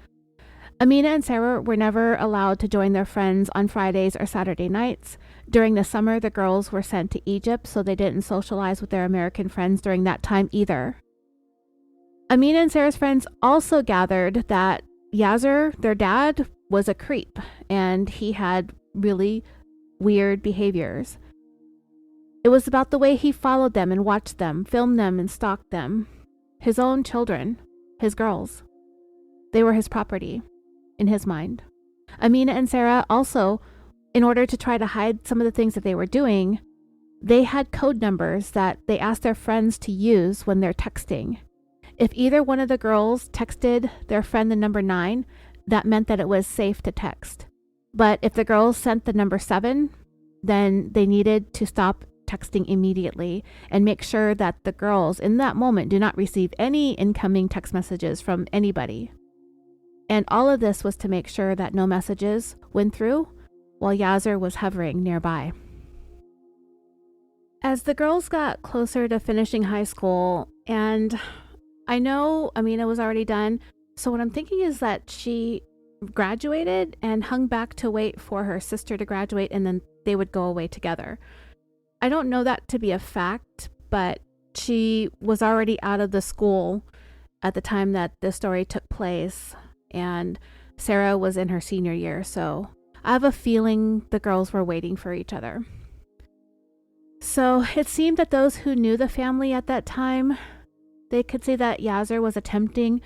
Amina and Sarah were never allowed to join their friends on Fridays or Saturday nights. During the summer, the girls were sent to Egypt, so they didn't socialize with their American friends during that time either. Amina and Sarah's friends also gathered that Yaser, their dad, was a creep, and he had really weird behaviors. It was about the way he followed them and watched them, filmed them and stalked them. His own children, his girls. They were his property, in his mind. Amina and Sarah also, in order to try to hide some of the things that they were doing, they had code numbers that they asked their friends to use when they're texting. If either one of the girls texted their friend the number 9, that meant that it was safe to text. But if the girls sent the number 7, then they needed to stop texting immediately and make sure that the girls in that moment do not receive any incoming text messages from anybody. And all of this was to make sure that no messages went through while Yaser was hovering nearby. As the girls got closer to finishing high school, and I know Amina was already done, so what I'm thinking is that she graduated and hung back to wait for her sister to graduate, and then they would go away together. I don't know that to be a fact, but she was already out of the school at the time that this story took place, and Sarah was in her senior year, so I have a feeling the girls were waiting for each other. So it seemed that those who knew the family at that time, they could see that Yaser was attempting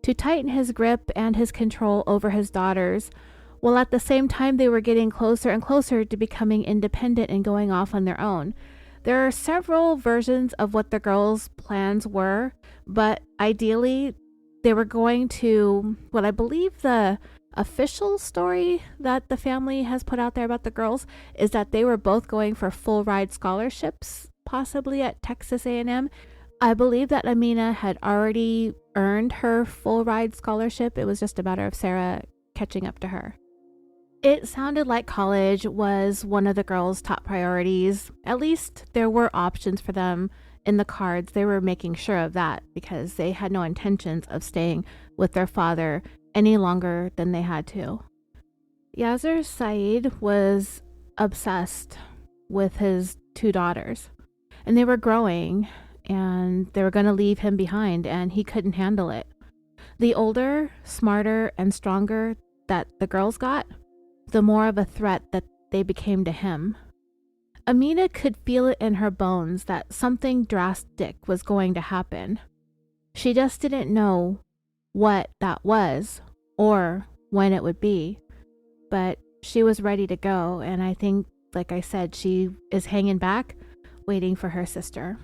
to tighten his grip and his control over his daughters, while at the same time they were getting closer and closer to becoming independent and going off on their own. There are several versions of what the girls' plans were, but ideally they were going to, what I believe the official story that the family has put out there about the girls is that they were both going for full ride scholarships, possibly at Texas A&M. I believe that Amina had already earned her full ride scholarship. It was just a matter of Sarah catching up to her. It sounded like college was one of the girls' top priorities. At least there were options for them in the cards. They were making sure of that because they had no intentions of staying with their father any longer than they had to. Yaser Said was obsessed with his 2 daughters, and they were growing, and they were going to leave him behind, and he couldn't handle it. The older, smarter, and stronger that the girls got, the more of a threat that they became to him. Amina could feel it in her bones that something drastic was going to happen. She just didn't know what that was or when it would be, but she was ready to go, and I think, like I said, she is hanging back, waiting for her sister.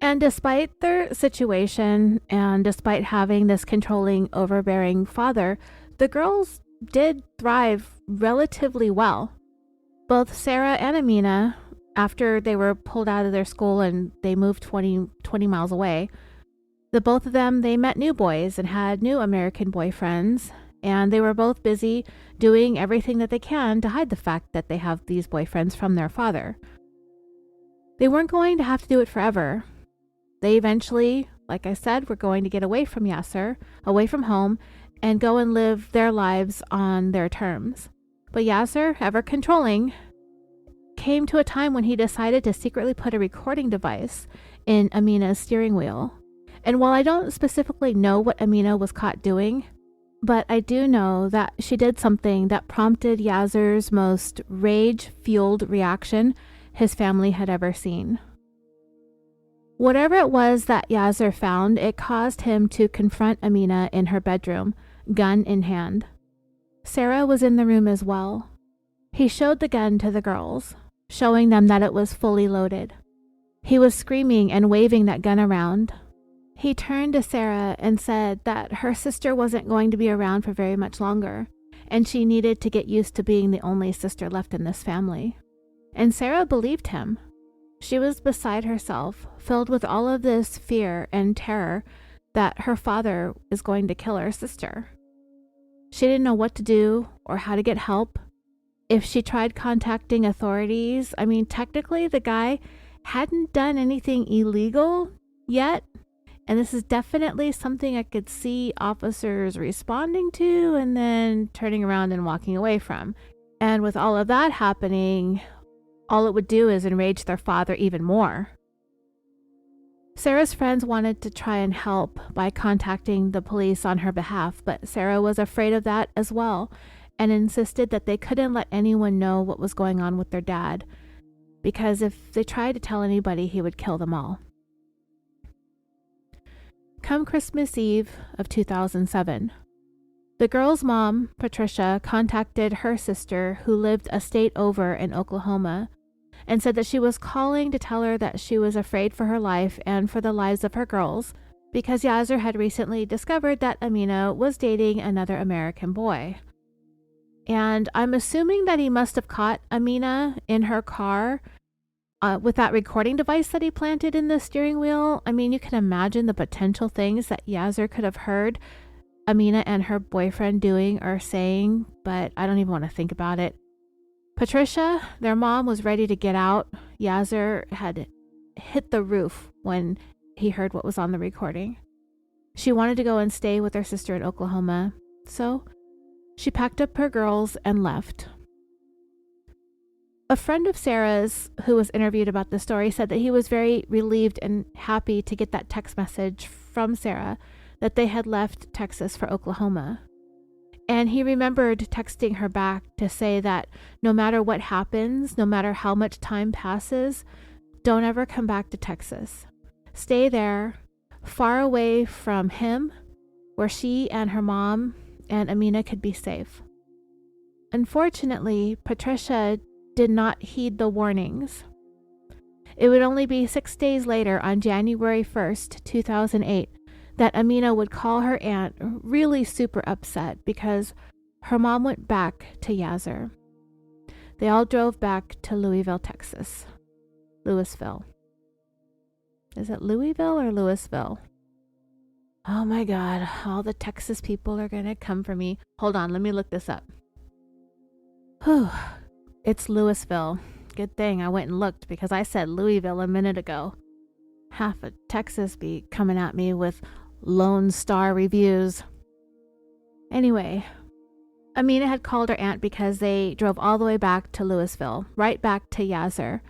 And despite their situation, and despite having this controlling, overbearing father, the girls did thrive relatively well. Both Sarah and Amina, after they were pulled out of their school and they moved 20 miles away, the both of them, they met new boys and had new American boyfriends, and they were both busy doing everything that they can to hide the fact that they have these boyfriends from their father. They weren't going to have to do it forever. They eventually, like I said, were going to get away from Yaser, away from home, and go and live their lives on their terms. But Yaser, ever controlling, came to a time when he decided to secretly put a recording device in Amina's steering wheel. And while I don't specifically know what Amina was caught doing, but I do know that she did something that prompted Yaser's most rage-fueled reaction his family had ever seen. Whatever it was that Yaser found, it caused him to confront Amina in her bedroom, gun in hand. Sarah was in the room as well. He showed the gun to the girls, showing them that it was fully loaded. He was screaming and waving that gun around. He turned to Sarah and said that her sister wasn't going to be around for very much longer, and she needed to get used to being the only sister left in this family. And Sarah believed him. She was beside herself, filled with all of this fear and terror that her father is going to kill her sister. She didn't know what to do or how to get help. If she tried contacting authorities, technically the guy hadn't done anything illegal yet. And this is definitely something I could see officers responding to and then turning around and walking away from. And with all of that happening, all it would do is enrage their father even more. Sarah's friends wanted to try and help by contacting the police on her behalf, but Sarah was afraid of that as well and insisted that they couldn't let anyone know what was going on with their dad, because if they tried to tell anybody, he would kill them all. come Christmas Eve of 2007. The girl's mom, Patricia, contacted her sister, who lived a state over in Oklahoma, and said that she was calling to tell her that she was afraid for her life and for the lives of her girls because Yaser had recently discovered that Amina was dating another American boy. And I'm assuming that he must have caught Amina in her car with that recording device that he planted in the steering wheel. I mean, you can imagine the potential things that Yaser could have heard Amina and her boyfriend doing or saying, but I don't even want to think about it. Patricia, their mom, was ready to get out. Yaser had hit the roof when he heard what was on the recording. She wanted to go and stay with her sister in Oklahoma, so she packed up her girls and left. A friend of Sarah's, who was interviewed about the story, said that he was very relieved and happy to get that text message from Sarah that they had left Texas for Oklahoma. And he remembered texting her back to say that no matter what happens, no matter how much time passes, don't ever come back to Texas. Stay there, far away from him, where she and her mom and Amina could be safe. Unfortunately, Patricia did not heed the warnings. It would only be 6 days later, on January 1st, 2008, that Amina would call her aunt really super upset because her mom went back to Yaser. They all drove back to Lewisville, Texas. Lewisville. Is it Louisville or Lewisville? Oh my God, all the Texas people are going to come for me. Hold on, let me look this up. Whew, it's Lewisville. Good thing I went and looked because I said Louisville a minute ago. Half of Texas be coming at me with Lone Star reviews. Anyway, Amina had called her aunt because they drove all the way back to Lewisville, right back to Yaser.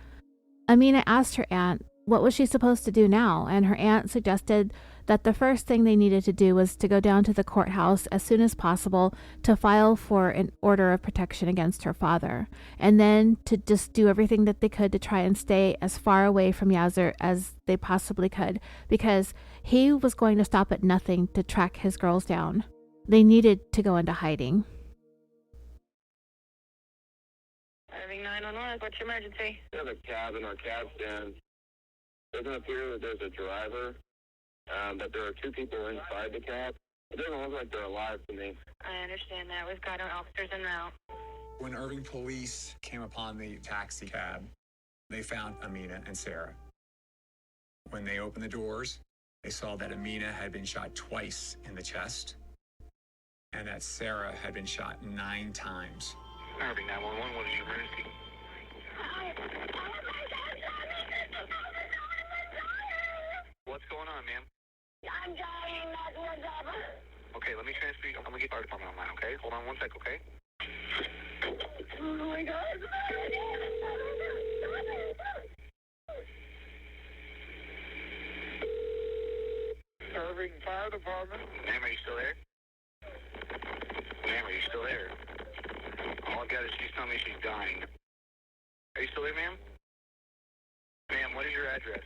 Amina asked her aunt what was she supposed to do now, and her aunt suggested that the first thing they needed to do was to go down to the courthouse as soon as possible to file for an order of protection against her father, and then to just do everything that they could to try and stay as far away from Yaser as they possibly could, because he was going to stop at nothing to track his girls down. They needed to go into hiding. Irving 911, what's your emergency? We have a cab in our cab stand. It doesn't appear that there's a driver, that there are two people inside the cab. It doesn't look like they're alive to me. I understand that. We've got our officers in route. When Irving police came upon the taxi cab, they found Amina and Sarah. When they opened the doors, they saw that Amina had been shot twice in the chest and that Sarah had been shot 9 times. Irving 911, what is your emergency? What's going on, ma'am? I'm dying, that's what's up. Okay, let me transfer you. I'm gonna get fire department online, okay? Hold on one sec, okay? Oh my God. Irving Fire Department. Ma'am, are you still there? Ma'am, are you still there? All I've got is she's telling me she's dying. Are you still there, ma'am? Ma'am, what is your address?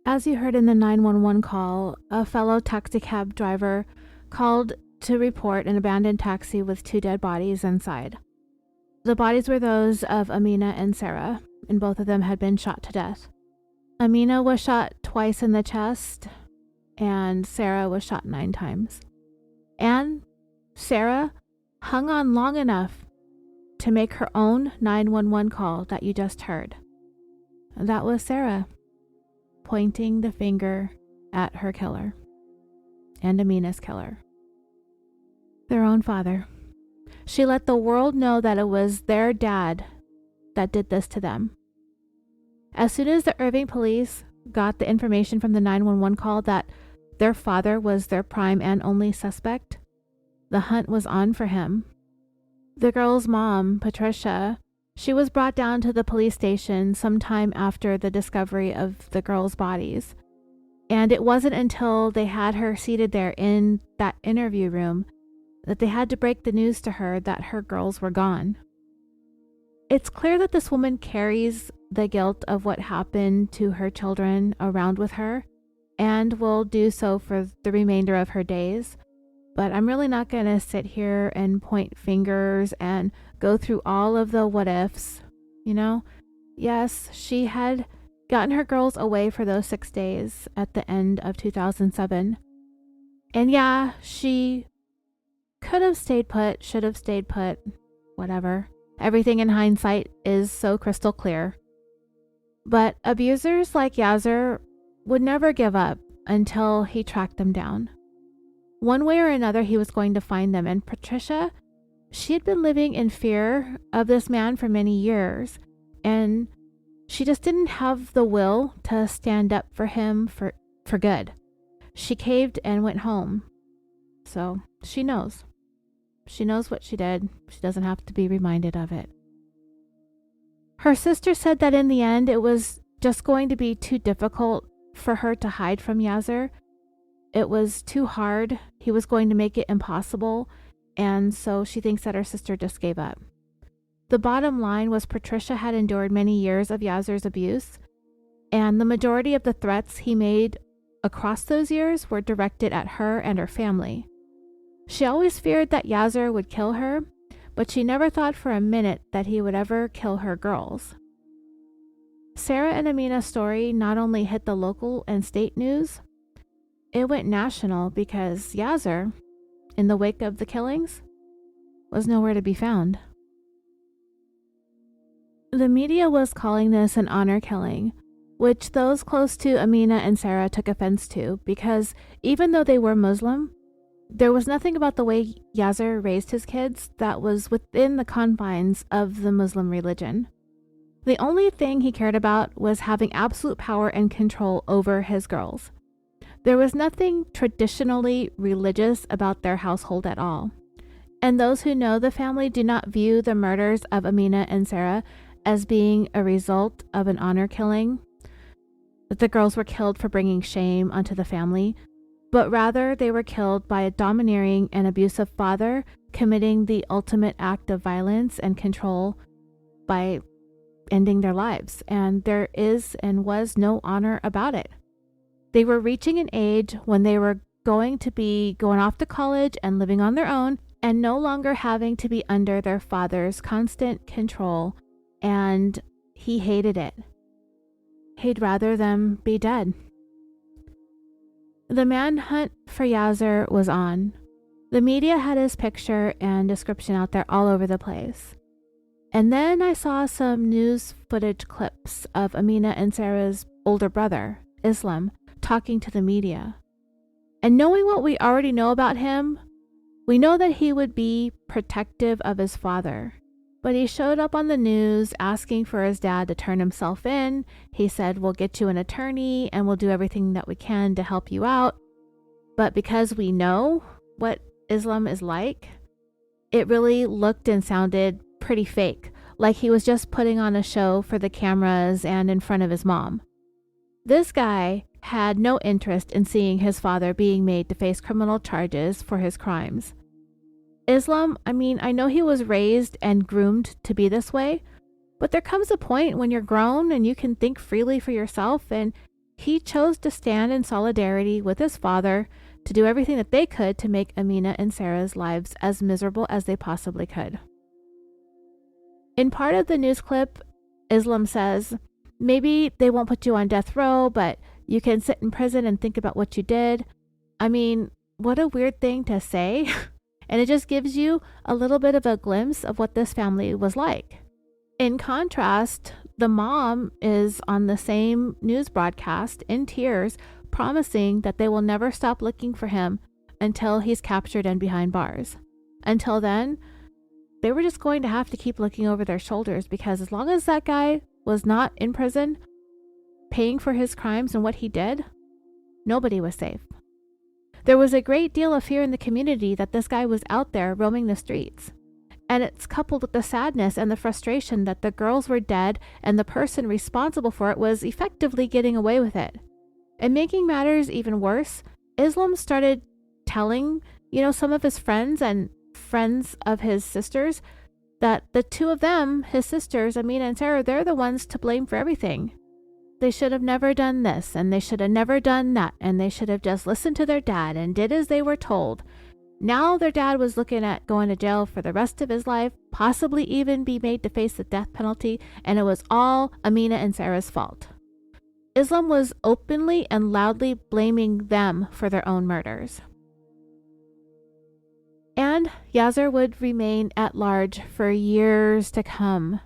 As you heard in the 911 call, a fellow taxicab driver called to report an abandoned taxi with 2 dead bodies inside. The bodies were those of Amina and Sarah, and both of them had been shot to death. Amina was shot twice in the chest, and Sarah was shot 9 times. And Sarah hung on long enough to make her own 911 call that you just heard. That was Sarah, pointing the finger at her killer, and Amina's killer. Their own father. She let the world know that it was their dad that did this to them. As soon as the Irving police got the information from the 911 call that their father was their prime and only suspect, the hunt was on for him. The girl's mom, Patricia, she was brought down to the police station sometime after the discovery of the girls' bodies. And it wasn't until they had her seated there in that interview room that they had to break the news to her that her girls were gone. It's clear that this woman carries the guilt of what happened to her children around with her, and will do so for the remainder of her days. But I'm really not going to sit here and point fingers and go through all of the what ifs. Yes, she had gotten her girls away for those 6 days at the end of 2007. And yeah, she could have stayed put, should have stayed put, whatever. Everything in hindsight is so crystal clear. But abusers like Yaser would never give up until he tracked them down. One way or another, he was going to find them. And Patricia, she had been living in fear of this man for many years. And she just didn't have the will to stand up for him for good. She caved and went home. So she knows. She knows what she did. She doesn't have to be reminded of it. Her sister said that in the end, it was just going to be too difficult for her to hide from Yaser. It was too hard. He was going to make it impossible. And so she thinks that her sister just gave up. The bottom line was Patricia had endured many years of Yaser's abuse, and the majority of the threats he made across those years were directed at her and her family. She always feared that Yaser would kill her, but she never thought for a minute that he would ever kill her girls. Sarah and Amina's story not only hit the local and state news, it went national because Yaser, in the wake of the killings, was nowhere to be found. The media was calling this an honor killing, which those close to Amina and Sarah took offense to because even though they were Muslim, there was nothing about the way Yaser raised his kids that was within the confines of the Muslim religion. The only thing he cared about was having absolute power and control over his girls. There was nothing traditionally religious about their household at all. And those who know the family do not view the murders of Amina and Sarah as being a result of an honor killing, that the girls were killed for bringing shame onto the family, but rather they were killed by a domineering and abusive father committing the ultimate act of violence and control by ending their lives. And there is and was no honor about it. They were reaching an age when they were going to be going off to college and living on their own and no longer having to be under their father's constant control. And he hated it. He'd rather them be dead. The manhunt for Yaser was on. The media had his picture and description out there all over the place. And then I saw some news footage clips of Amina and Sarah's older brother, Islam, talking to the media. And knowing what we already know about him, we know that he would be protective of his father. But he showed up on the news asking for his dad to turn himself in. He said, we'll get you an attorney and we'll do everything that we can to help you out. But because we know what Islam is like, it really looked and sounded pretty fake, like he was just putting on a show for the cameras and in front of his mom. This guy had no interest in seeing his father being made to face criminal charges for his crimes. Islam, I know he was raised and groomed to be this way, but there comes a point when you're grown and you can think freely for yourself, and he chose to stand in solidarity with his father to do everything that they could to make Amina and Sarah's lives as miserable as they possibly could. In part of the news clip, Islam says, maybe they won't put you on death row, but you can sit in prison and think about what you did. What a weird thing to say. And it just gives you a little bit of a glimpse of what this family was like. In contrast, the mom is on the same news broadcast in tears, promising that they will never stop looking for him until he's captured and behind bars. Until then, they were just going to have to keep looking over their shoulders, because as long as that guy was not in prison, paying for his crimes and what he did, nobody was safe. There was a great deal of fear in the community that this guy was out there roaming the streets. And it's coupled with the sadness and the frustration that the girls were dead and the person responsible for it was effectively getting away with it. And making matters even worse, Islam started telling, some of his friends and friends of his sisters that the two of them, his sisters, Amina and Sarah, they're the ones to blame for everything. They should have never done this, and they should have never done that, and they should have just listened to their dad and did as they were told. Now their dad was looking at going to jail for the rest of his life, possibly even be made to face the death penalty, and it was all Amina and Sarah's fault. Islam was openly and loudly blaming them for their own murders. And Yaser would remain at large for years to come.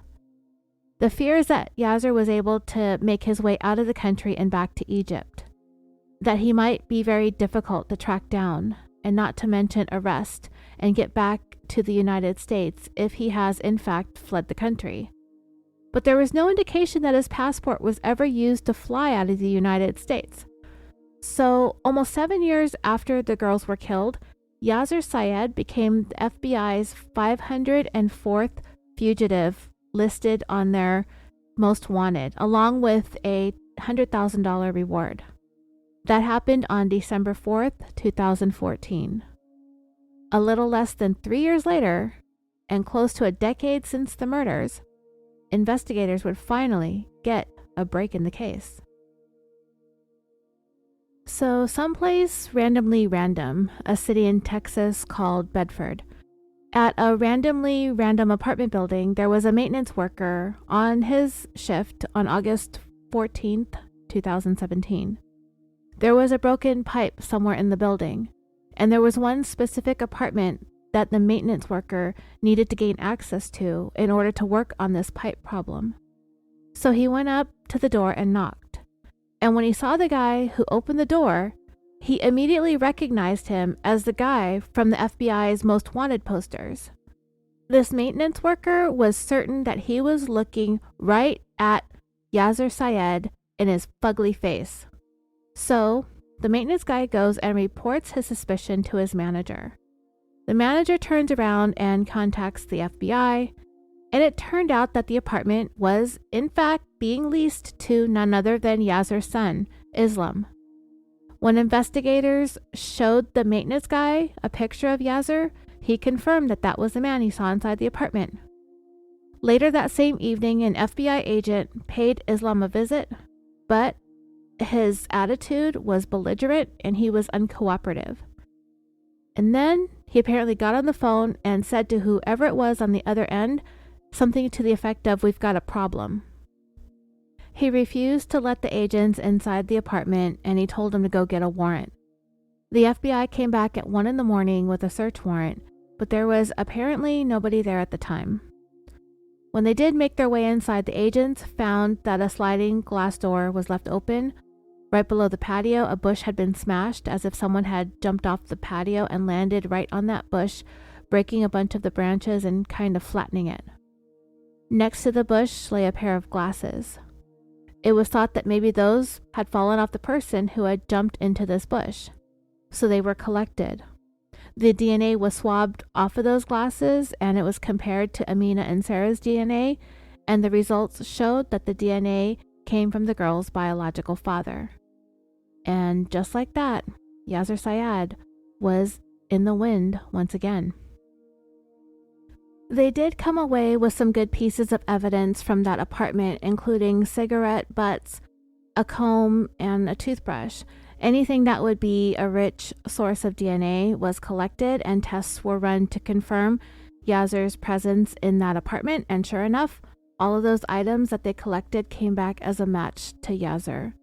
The fear is that Yaser was able to make his way out of the country and back to Egypt, that he might be very difficult to track down, and not to mention arrest and get back to the United States if he has in fact fled the country. But there was no indication that his passport was ever used to fly out of the United States. So almost 7 years after the girls were killed, Yaser Syed became the FBI's 504th fugitive listed on their most wanted, along with a $100,000 reward. That happened on December 4th, 2014. A little less than 3 years later, and close to a decade since the murders, investigators would finally get a break in the case. So, someplace randomly random, a city in Texas called Bedford. At a randomly random apartment building, there was a maintenance worker on his shift on August 14th, 2017. There was a broken pipe somewhere in the building, and there was one specific apartment that the maintenance worker needed to gain access to in order to work on this pipe problem. So he went up to the door and knocked. And when he saw the guy who opened the door, he immediately recognized him as the guy from the FBI's most wanted posters. This maintenance worker was certain that he was looking right at Yaser Syed in his fugly face. So, the maintenance guy goes and reports his suspicion to his manager. The manager turns around and contacts the FBI, and it turned out that the apartment was, in fact, being leased to none other than Yaser's son, Islam. When investigators showed the maintenance guy a picture of Yaser, he confirmed that that was the man he saw inside the apartment. Later that same evening, an FBI agent paid Islam a visit, but his attitude was belligerent and he was uncooperative. And then he apparently got on the phone and said to whoever it was on the other end something to the effect of, "We've got a problem." He refused to let the agents inside the apartment, and he told them to go get a warrant. The FBI came back at 1 a.m. with a search warrant, but there was apparently nobody there at the time. When they did make their way inside, the agents found that a sliding glass door was left open. Right below the patio, a bush had been smashed as if someone had jumped off the patio and landed right on that bush, breaking a bunch of the branches and kind of flattening it. Next to the bush lay a pair of glasses. It was thought that maybe those had fallen off the person who had jumped into this bush, so they were collected. The DNA was swabbed off of those glasses, and it was compared to Amina and Sarah's DNA, and the results showed that the DNA came from the girl's biological father. And just like that, Yaser Syed was in the wind once again. They did come away with some good pieces of evidence from that apartment, including cigarette butts, a comb, and a toothbrush. Anything that would be a rich source of DNA was collected, and tests were run to confirm Yaser's presence in that apartment, and sure enough, all of those items that they collected came back as a match to Yaser.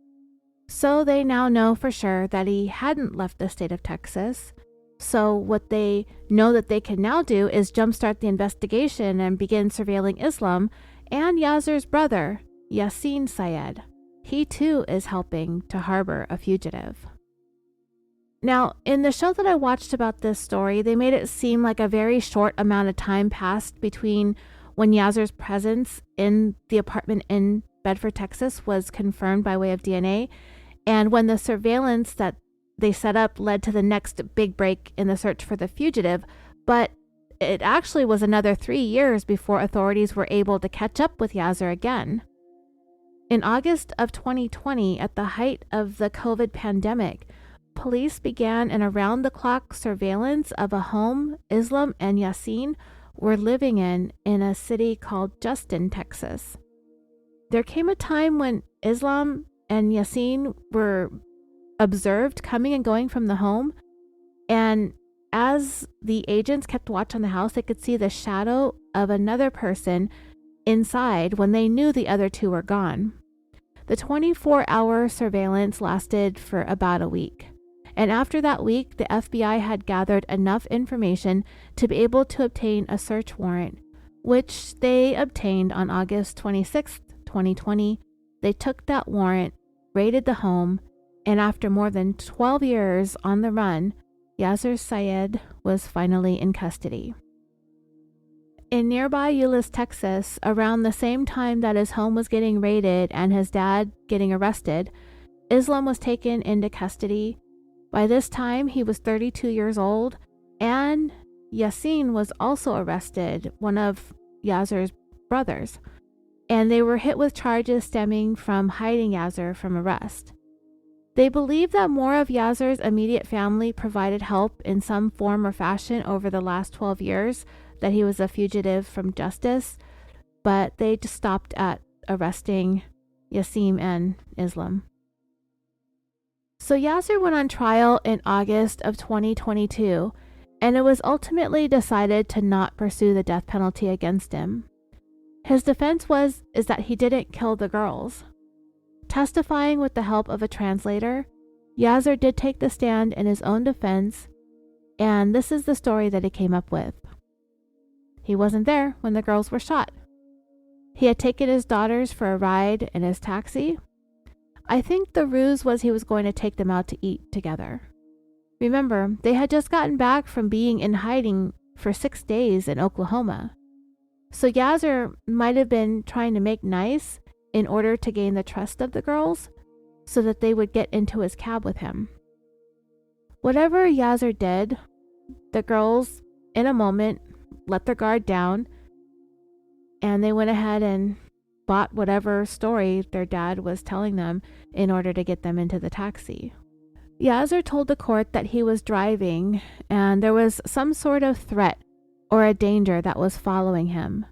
So they now know for sure that he hadn't left the state of Texas. So what they know that they can now do is jumpstart the investigation and begin surveilling Islam and Yaser's brother, Yaser Syed. He too is helping to harbor a fugitive. Now, in the show that I watched about this story, they made it seem like a very short amount of time passed between when Yaser's presence in the apartment in Bedford, Texas was confirmed by way of DNA, and when the surveillance that they set up led to the next big break in the search for the fugitive, but it actually was another 3 years before authorities were able to catch up with Yaser again. In August of 2020, at the height of the COVID pandemic, police began an around-the-clock surveillance of a home Islam and Yaser were living in a city called Justin, Texas. There came a time when Islam and Yasin were observed coming and going from the home, and as the agents kept watch on the house, they could see the shadow of another person inside when they knew the other two were gone. The 24-hour surveillance lasted for about a week. And after that week, the FBI had gathered enough information to be able to obtain a search warrant, which they obtained on August 26, 2020. They took that warrant, raided the home, and after more than 12 years on the run, Yaser Syed was finally in custody. In nearby Euless, Texas, around the same time that his home was getting raided and his dad getting arrested, Islam was taken into custody. By this time, he was 32 years old, and Yasin was also arrested, one of Yaser's brothers, and they were hit with charges stemming from hiding Yaser from arrest. They believe that more of Yaser's immediate family provided help in some form or fashion over the last 12 years that he was a fugitive from justice, but they just stopped at arresting Yasim and Islam. So Yaser went on trial in August of 2022, and it was ultimately decided to not pursue the death penalty against him. His defense is that he didn't kill the girls. Testifying with the help of a translator, Yaser did take the stand in his own defense, and this is the story that he came up with. He wasn't there when the girls were shot. He had taken his daughters for a ride in his taxi. I think the ruse was he was going to take them out to eat together. Remember, they had just gotten back from being in hiding for 6 days in Oklahoma. So Yaser might have been trying to make nice in order to gain the trust of the girls so that they would get into his cab with him. Whatever Yaser did, the girls, in a moment, let their guard down, and they went ahead and bought whatever story their dad was telling them in order to get them into the taxi. Yaser told the court that he was driving and there was some sort of threat or a danger that was following him.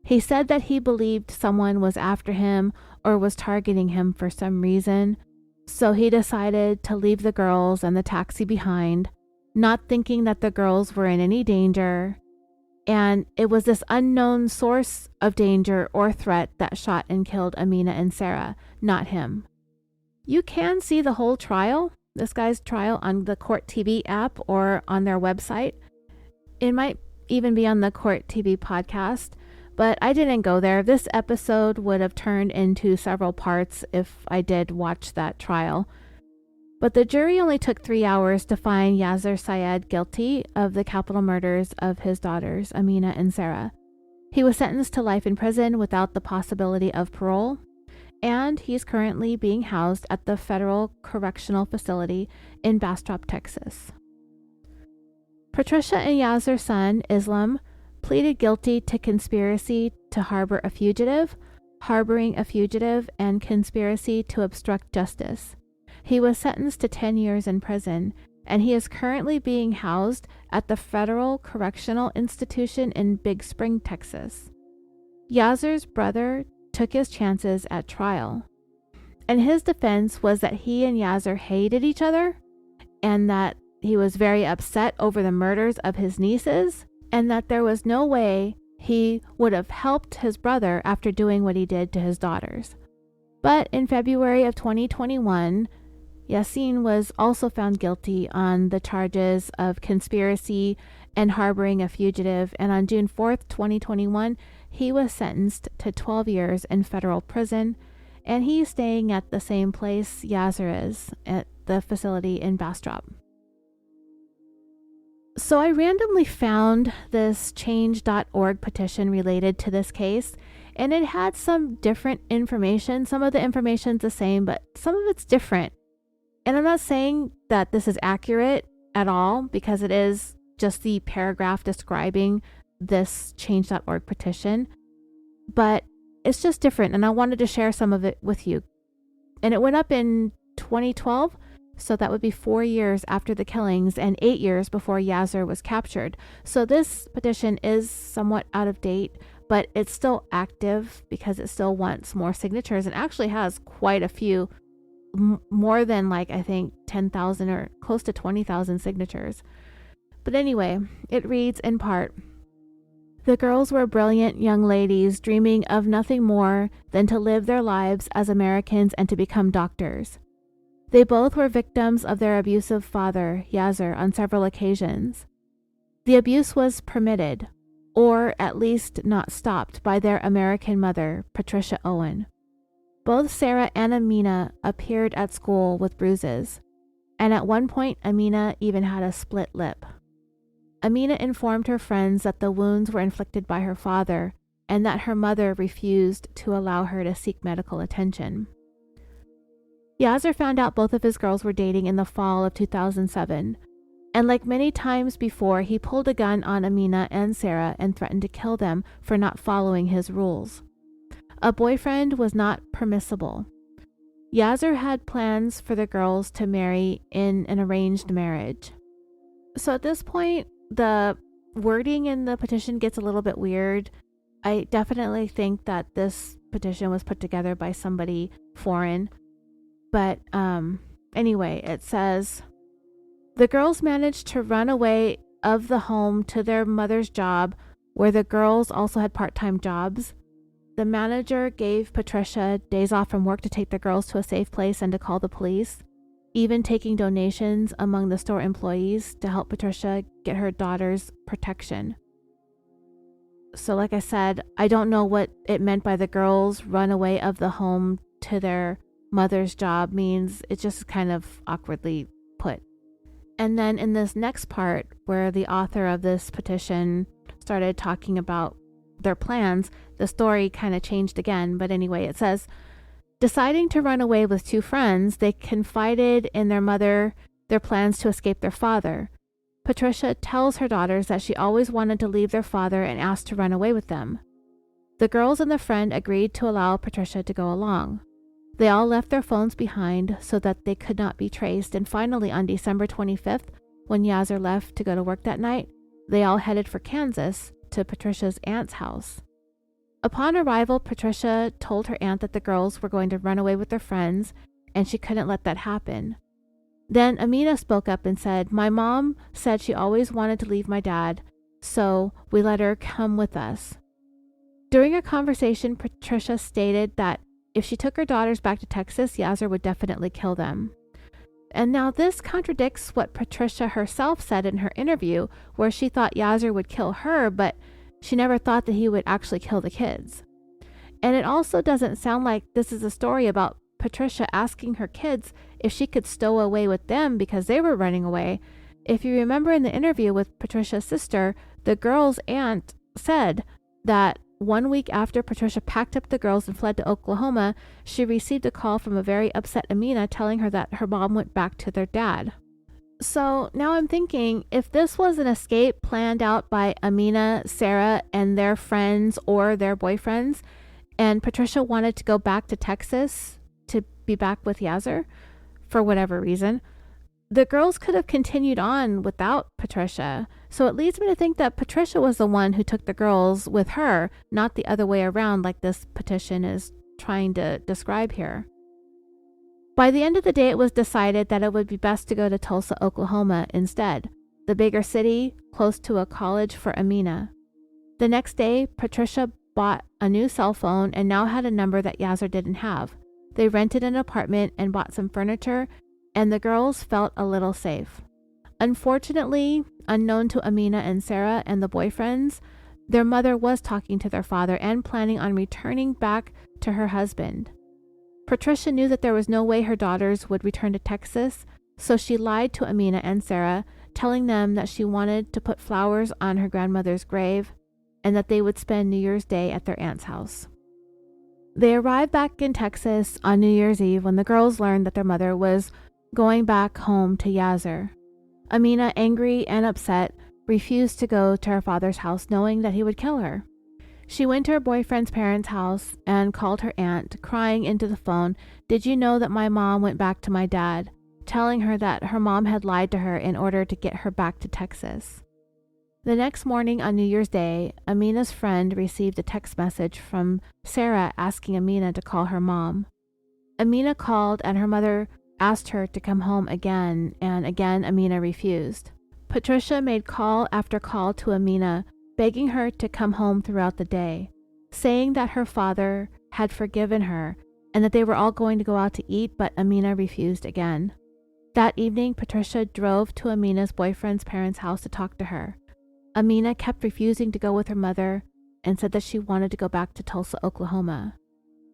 He said that he believed someone was after him or was targeting him for some reason, so he decided to leave the girls and the taxi behind, not thinking that the girls were in any danger. And it was this unknown source of danger or threat that shot and killed Amina and Sarah, not him. You can see the whole trial, this guy's trial, on the Court TV app or on their website. It might even be on the Court TV podcast, but I didn't go there. This episode would have turned into several parts if I did watch that trial. But the jury only took 3 hours to find Yaser Syed guilty of the capital murders of his daughters, Amina and Sarah. He was sentenced to life in prison without the possibility of parole, and he's currently being housed at the Federal Correctional Facility in Bastrop, Texas. Patricia and Yaser's son, Islam, pleaded guilty to conspiracy to harbor a fugitive, harboring a fugitive, and conspiracy to obstruct justice. He was sentenced to 10 years in prison, and he is currently being housed at the Federal Correctional Institution in Big Spring, Texas. Yaser's brother took his chances at trial, and his defense was that he and Yaser hated each other, and that he was very upset over the murders of his nieces, and that there was no way he would have helped his brother after doing what he did to his daughters. But in February of 2021, Yasin was also found guilty on the charges of conspiracy and harboring a fugitive, and on June 4th, 2021, he was sentenced to 12 years in federal prison, and he's staying at the same place Yaser is, at the facility in Bastrop. So I randomly found this change.org petition related to this case, and it had some different information. Some of the information's the same, but some of it's different. And I'm not saying that this is accurate at all, because it is just the paragraph describing this change.org petition, but it's just different, and I wanted to share some of it with you. And it went up in 2012, So that would be 4 years after the killings and 8 years before Yaser was captured. So this petition is somewhat out of date, but it's still active because it still wants more signatures and actually has quite a few, more than like I think 10,000 or close to 20,000 signatures. But anyway, it reads in part, "The girls were brilliant young ladies dreaming of nothing more than to live their lives as Americans and to become doctors. They both were victims of their abusive father, Yaser, on several occasions. The abuse was permitted, or at least not stopped, by their American mother, Patricia Owen. Both Sarah and Amina appeared at school with bruises, and at one point Amina even had a split lip. Amina informed her friends that the wounds were inflicted by her father and that her mother refused to allow her to seek medical attention." Yaser found out both of his girls were dating in the fall of 2007, and like many times before, he pulled a gun on Amina and Sarah and threatened to kill them for not following his rules. A boyfriend was not permissible. Yaser had plans for the girls to marry in an arranged marriage. So at this point, the wording in the petition gets a little bit weird. I definitely think that this petition was put together by somebody foreign. But anyway, it says, "The girls managed to run away of the home to their mother's job, where the girls also had part-time jobs. The manager gave Patricia days off from work to take the girls to a safe place and to call the police, even taking donations among the store employees to help Patricia get her daughter's protection." So like I said, I don't know what it meant by the girls run away of the home to their mother's job means. It just kind of awkwardly put. And then in this next part, where the author of this petition started talking about their plans, the story kind of changed again. But anyway, it says, "Deciding to run away with two friends, they confided in their mother their plans to escape their father. Patricia tells her daughters that she always wanted to leave their father and asked to run away with them. The girls and the friend agreed to allow Patricia to go along. They all left their phones behind so that they could not be traced, and finally on December 25th, when Yaser left to go to work that night, they all headed for Kansas to Patricia's aunt's house. Upon arrival, Patricia told her aunt that the girls were going to run away with their friends, and she couldn't let that happen. Then Amina spoke up and said, 'My mom said she always wanted to leave my dad, so we let her come with us.' During a conversation, Patricia stated that if she took her daughters back to Texas, Yaser would definitely kill them. And now this contradicts what Patricia herself said in her interview, where she thought Yaser would kill her, but she never thought that he would actually kill the kids. And it also doesn't sound like this is a story about Patricia asking her kids if she could stow away with them because they were running away. If you remember in the interview with Patricia's sister, the girl's aunt said that 1 week after Patricia packed up the girls and fled to Oklahoma, she received a call from a very upset Amina telling her that her mom went back to their dad. So now I'm thinking, if this was an escape planned out by Amina, Sarah, and their friends or their boyfriends, and Patricia wanted to go back to Texas to be back with Yaser for whatever reason, the girls could have continued on without Patricia. So it leads me to think that Patricia was the one who took the girls with her, not the other way around like this petition is trying to describe here. By the end of the day, it was decided that it would be best to go to Tulsa, Oklahoma instead, the bigger city close to a college for Amina. The next day, Patricia bought a new cell phone and now had a number that Yaser didn't have. They rented an apartment and bought some furniture, and the girls felt a little safe. Unfortunately, unknown to Amina and Sarah and the boyfriends, their mother was talking to their father and planning on returning back to her husband. Patricia knew that there was no way her daughters would return to Texas, so she lied to Amina and Sarah, telling them that she wanted to put flowers on her grandmother's grave and that they would spend New Year's Day at their aunt's house. They arrived back in Texas on New Year's Eve when the girls learned that their mother was going back home to Yaser. Amina, angry and upset, refused to go to her father's house knowing that he would kill her. She went to her boyfriend's parents' house and called her aunt, crying into the phone, "Did you know that my mom went back to my dad? telling her that her mom had lied to her in order to get her back to Texas. The next morning on New Year's Day, Amina's friend received a text message from Sarah asking Amina to call her mom. Amina called and her mother asked her to come home again, and again Amina refused. Patricia made call after call to Amina, begging her to come home throughout the day, saying that her father had forgiven her and that they were all going to go out to eat, but Amina refused again. That evening, Patricia drove to Amina's boyfriend's parents' house to talk to her. Amina kept refusing to go with her mother and said that she wanted to go back to Tulsa, Oklahoma.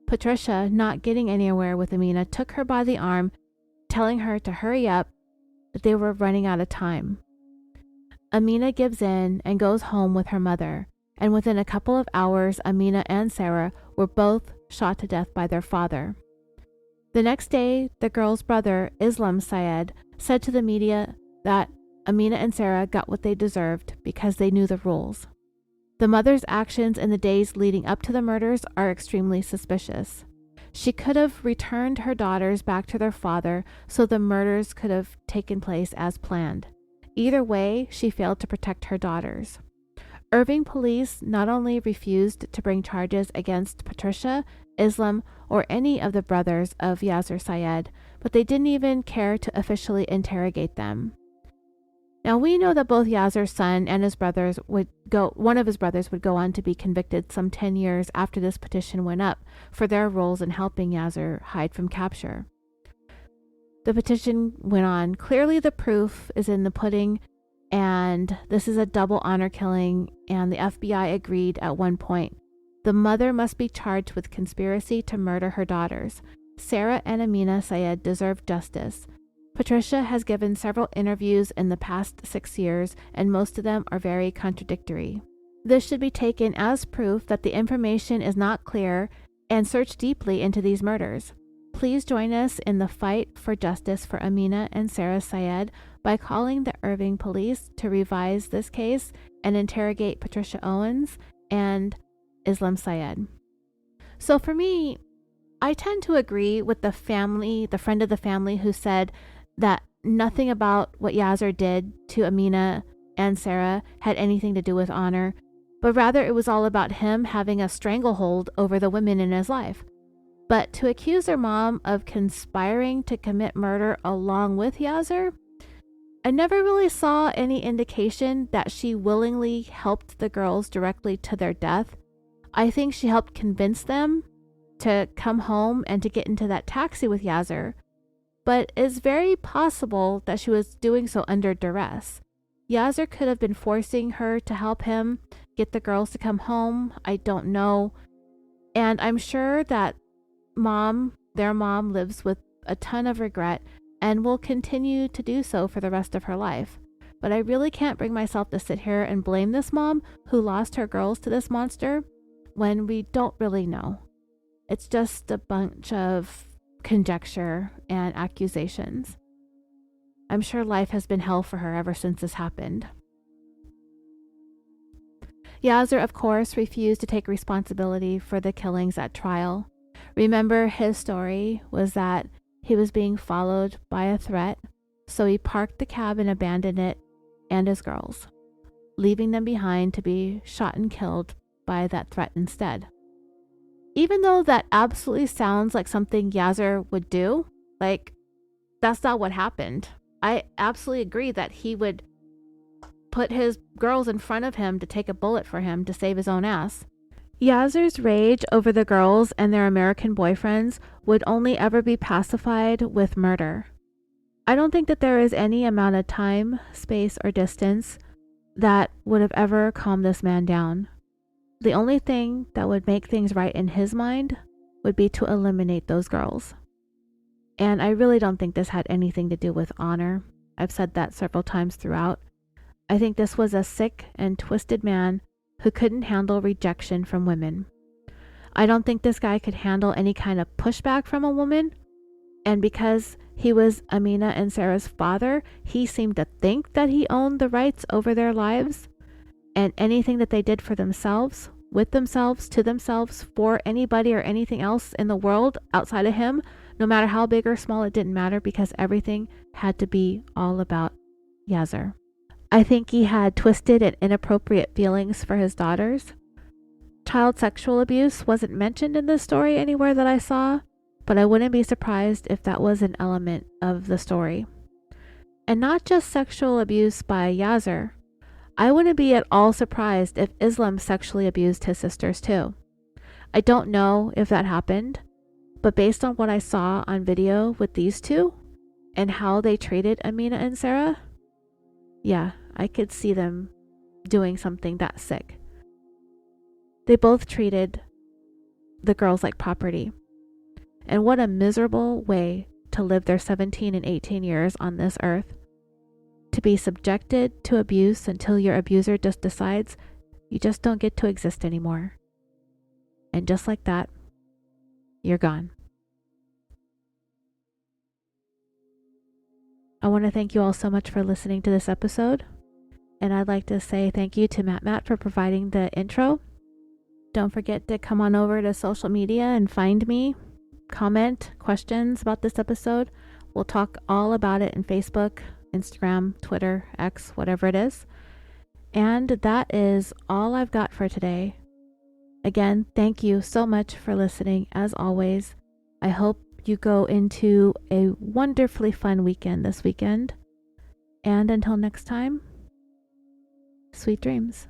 Patricia, not getting anywhere with Amina, took her by the arm, telling her to hurry up, that they were running out of time. Amina gives in and goes home with her mother, and within a couple of hours, Amina and Sarah were both shot to death by their father. The next day, the girl's brother, Islam Syed, said to the media that Amina and Sarah got what they deserved because they knew the rules. The mother's actions in the days leading up to the murders are extremely suspicious. She could have returned her daughters back to their father so the murders could have taken place as planned. Either way, she failed to protect her daughters. Irving police not only refused to bring charges against Patricia, Islam, or any of the brothers of Yaser Syed, but they didn't even care to officially interrogate them. Now we know that both Yaser's son and one of his brothers would go on to be convicted some 10 years after this petition went up for their roles in helping Yaser hide from capture. The petition went on. Clearly the proof is in the pudding, and this is a double honor killing, and the FBI agreed at one point. The mother must be charged with conspiracy to murder her daughters. Sarah and Amina Syed deserve justice. Patricia has given several interviews in the past 6 years, and most of them are very contradictory. This should be taken as proof that the information is not clear, and search deeply into these murders. Please join us in the fight for justice for Amina and Sarah Syed by calling the Irving police to revise this case and interrogate Patricia Owens and Islam Syed. So for me, I tend to agree with the friend of the family who said that nothing about what Yaser did to Amina and Sarah had anything to do with honor, but rather it was all about him having a stranglehold over the women in his life. But to accuse their mom of conspiring to commit murder along with Yaser, I never really saw any indication that she willingly helped the girls directly to their death. I think she helped convince them to come home and to get into that taxi with Yaser, but it's very possible that she was doing so under duress. Yaser could have been forcing her to help him get the girls to come home. I don't know. And I'm sure that their mom lives with a ton of regret and will continue to do so for the rest of her life. But I really can't bring myself to sit here and blame this mom who lost her girls to this monster when we don't really know. It's just a bunch of conjecture and accusations. I'm sure life has been hell for her ever since this happened. Yaser, of course, refused to take responsibility for the killings at trial. Remember, his story was that he was being followed by a threat, so he parked the cab and abandoned it and his girls, leaving them behind to be shot and killed by that threat instead. Even though that absolutely sounds like something Yaser would do, that's not what happened. I absolutely agree that he would put his girls in front of him to take a bullet for him to save his own ass. Yaser's rage over the girls and their American boyfriends would only ever be pacified with murder. I don't think that there is any amount of time, space, or distance that would have ever calmed this man down. The only thing that would make things right in his mind would be to eliminate those girls. And I really don't think this had anything to do with honor. I've said that several times throughout. I think this was a sick and twisted man who couldn't handle rejection from women. I don't think this guy could handle any kind of pushback from a woman. And because he was Amina and Sarah's father, he seemed to think that he owned the rights over their lives. And anything that they did for themselves, with themselves, to themselves, for anybody or anything else in the world outside of him, No matter how big or small, it didn't matter because everything had to be all about Yaser. I think he had twisted and inappropriate feelings for his daughters. Child sexual abuse wasn't mentioned in this story anywhere that I saw, but I wouldn't be surprised if that was an element of the story. And not just sexual abuse by Yaser. I wouldn't be at all surprised if Islam sexually abused his sisters too. I don't know if that happened, but based on what I saw on video with these two and how they treated Amina and Sarah, yeah, I could see them doing something that sick. They both treated the girls like property. And what a miserable way to live their 17 and 18 years on this earth. To be subjected to abuse until your abuser just decides you just don't get to exist anymore. And just like that, you're gone. I want to thank you all so much for listening to this episode. And I'd like to say thank you to Matt for providing the intro. Don't forget to come on over to social media and find me. Comment questions about this episode. We'll talk all about it in Facebook, Instagram, Twitter, X, whatever it is. And that is all I've got for today. Again, thank you so much for listening. As always, I hope you go into a wonderfully fun weekend this weekend. And until next time, sweet dreams.